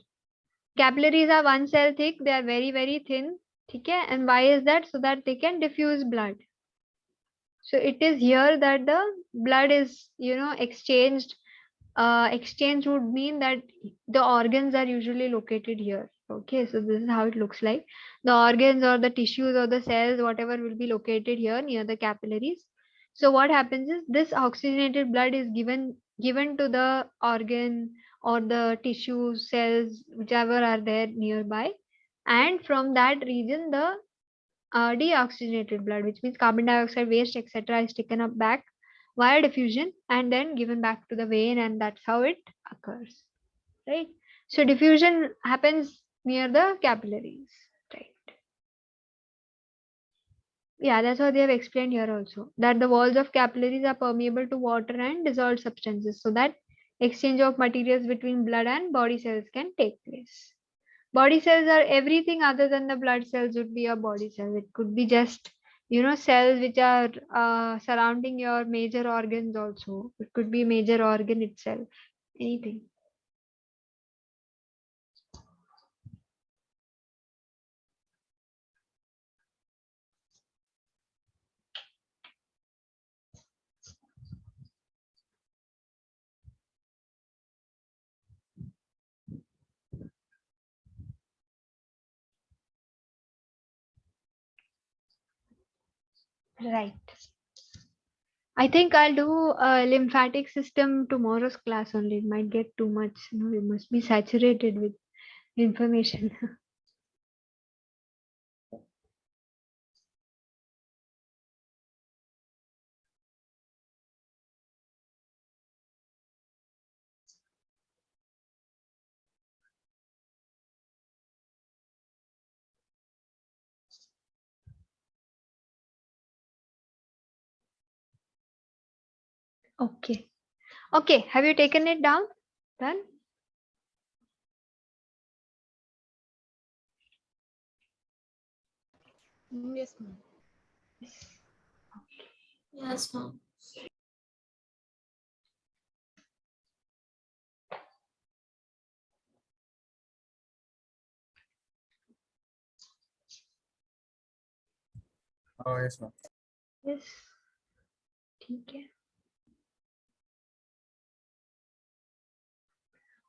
Capillaries are one cell thick. They are very, very thin. Okay. And why is that? So that they can diffuse blood. So it is here that the blood is, you know, exchanged. Exchange would mean that the organs are usually located here. Okay, so this is how it looks like. The organs or the tissues or the cells, whatever, will be located here near the capillaries. So what happens is this oxygenated blood is given to the organ or the tissue cells, whichever are there nearby, and from that region the deoxygenated blood, which means carbon dioxide, waste, etc., is taken up back via diffusion and then given back to the vein, and that's how it occurs, right? So diffusion happens near the capillaries, right? Yeah, that's what they have explained here also, that the walls of capillaries are permeable to water and dissolved substances, so that exchange of materials between blood and body cells can take place. Body cells are everything other than the blood cells would be a body cell. It could be just, you know, cells which are surrounding your major organs also. It could be major organ itself, anything. Right. I think I'll do a lymphatic system tomorrow's class only. It might get too much. You know, it must be saturated with information. Okay. Okay. Have you taken it down? Done? Yes, ma'am. Yes, ma'am. Oh, yes, ma'am. Yes. Okay.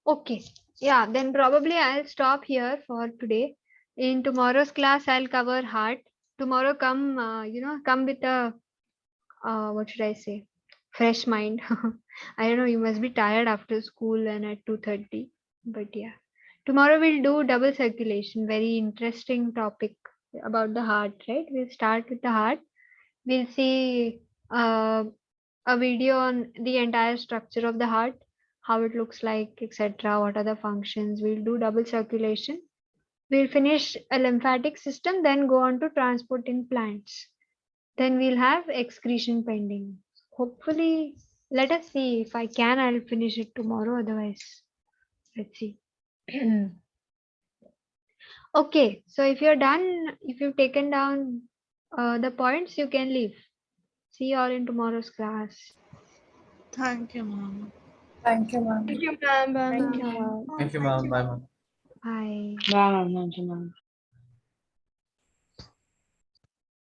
Okay. Yeah, then probably I'll stop here for today. In tomorrow's class, I'll cover heart. Tomorrow, come, come with a, what should I say? Fresh mind. I don't know, you must be tired after school and at 2:30. But yeah. Tomorrow we'll do double circulation. Very interesting topic about the heart, right? We'll start with the heart. We'll see a video on the entire structure of the heart, how it looks like, etc. What are the functions? We'll do double circulation. We'll finish a lymphatic system, then go on to transport in plants. Then we'll have excretion pending. Hopefully, let us see if I can, I'll finish it tomorrow. Otherwise, let's see. Okay, so if you're done, if you've taken down the points, you can leave. See you all in tomorrow's class. Thank you, ma'am. Thank you, ma'am. Thank you, ma'am. Thank you, ma'am. Thank you, ma'am. Bye, ma'am. Bye. Ma'am,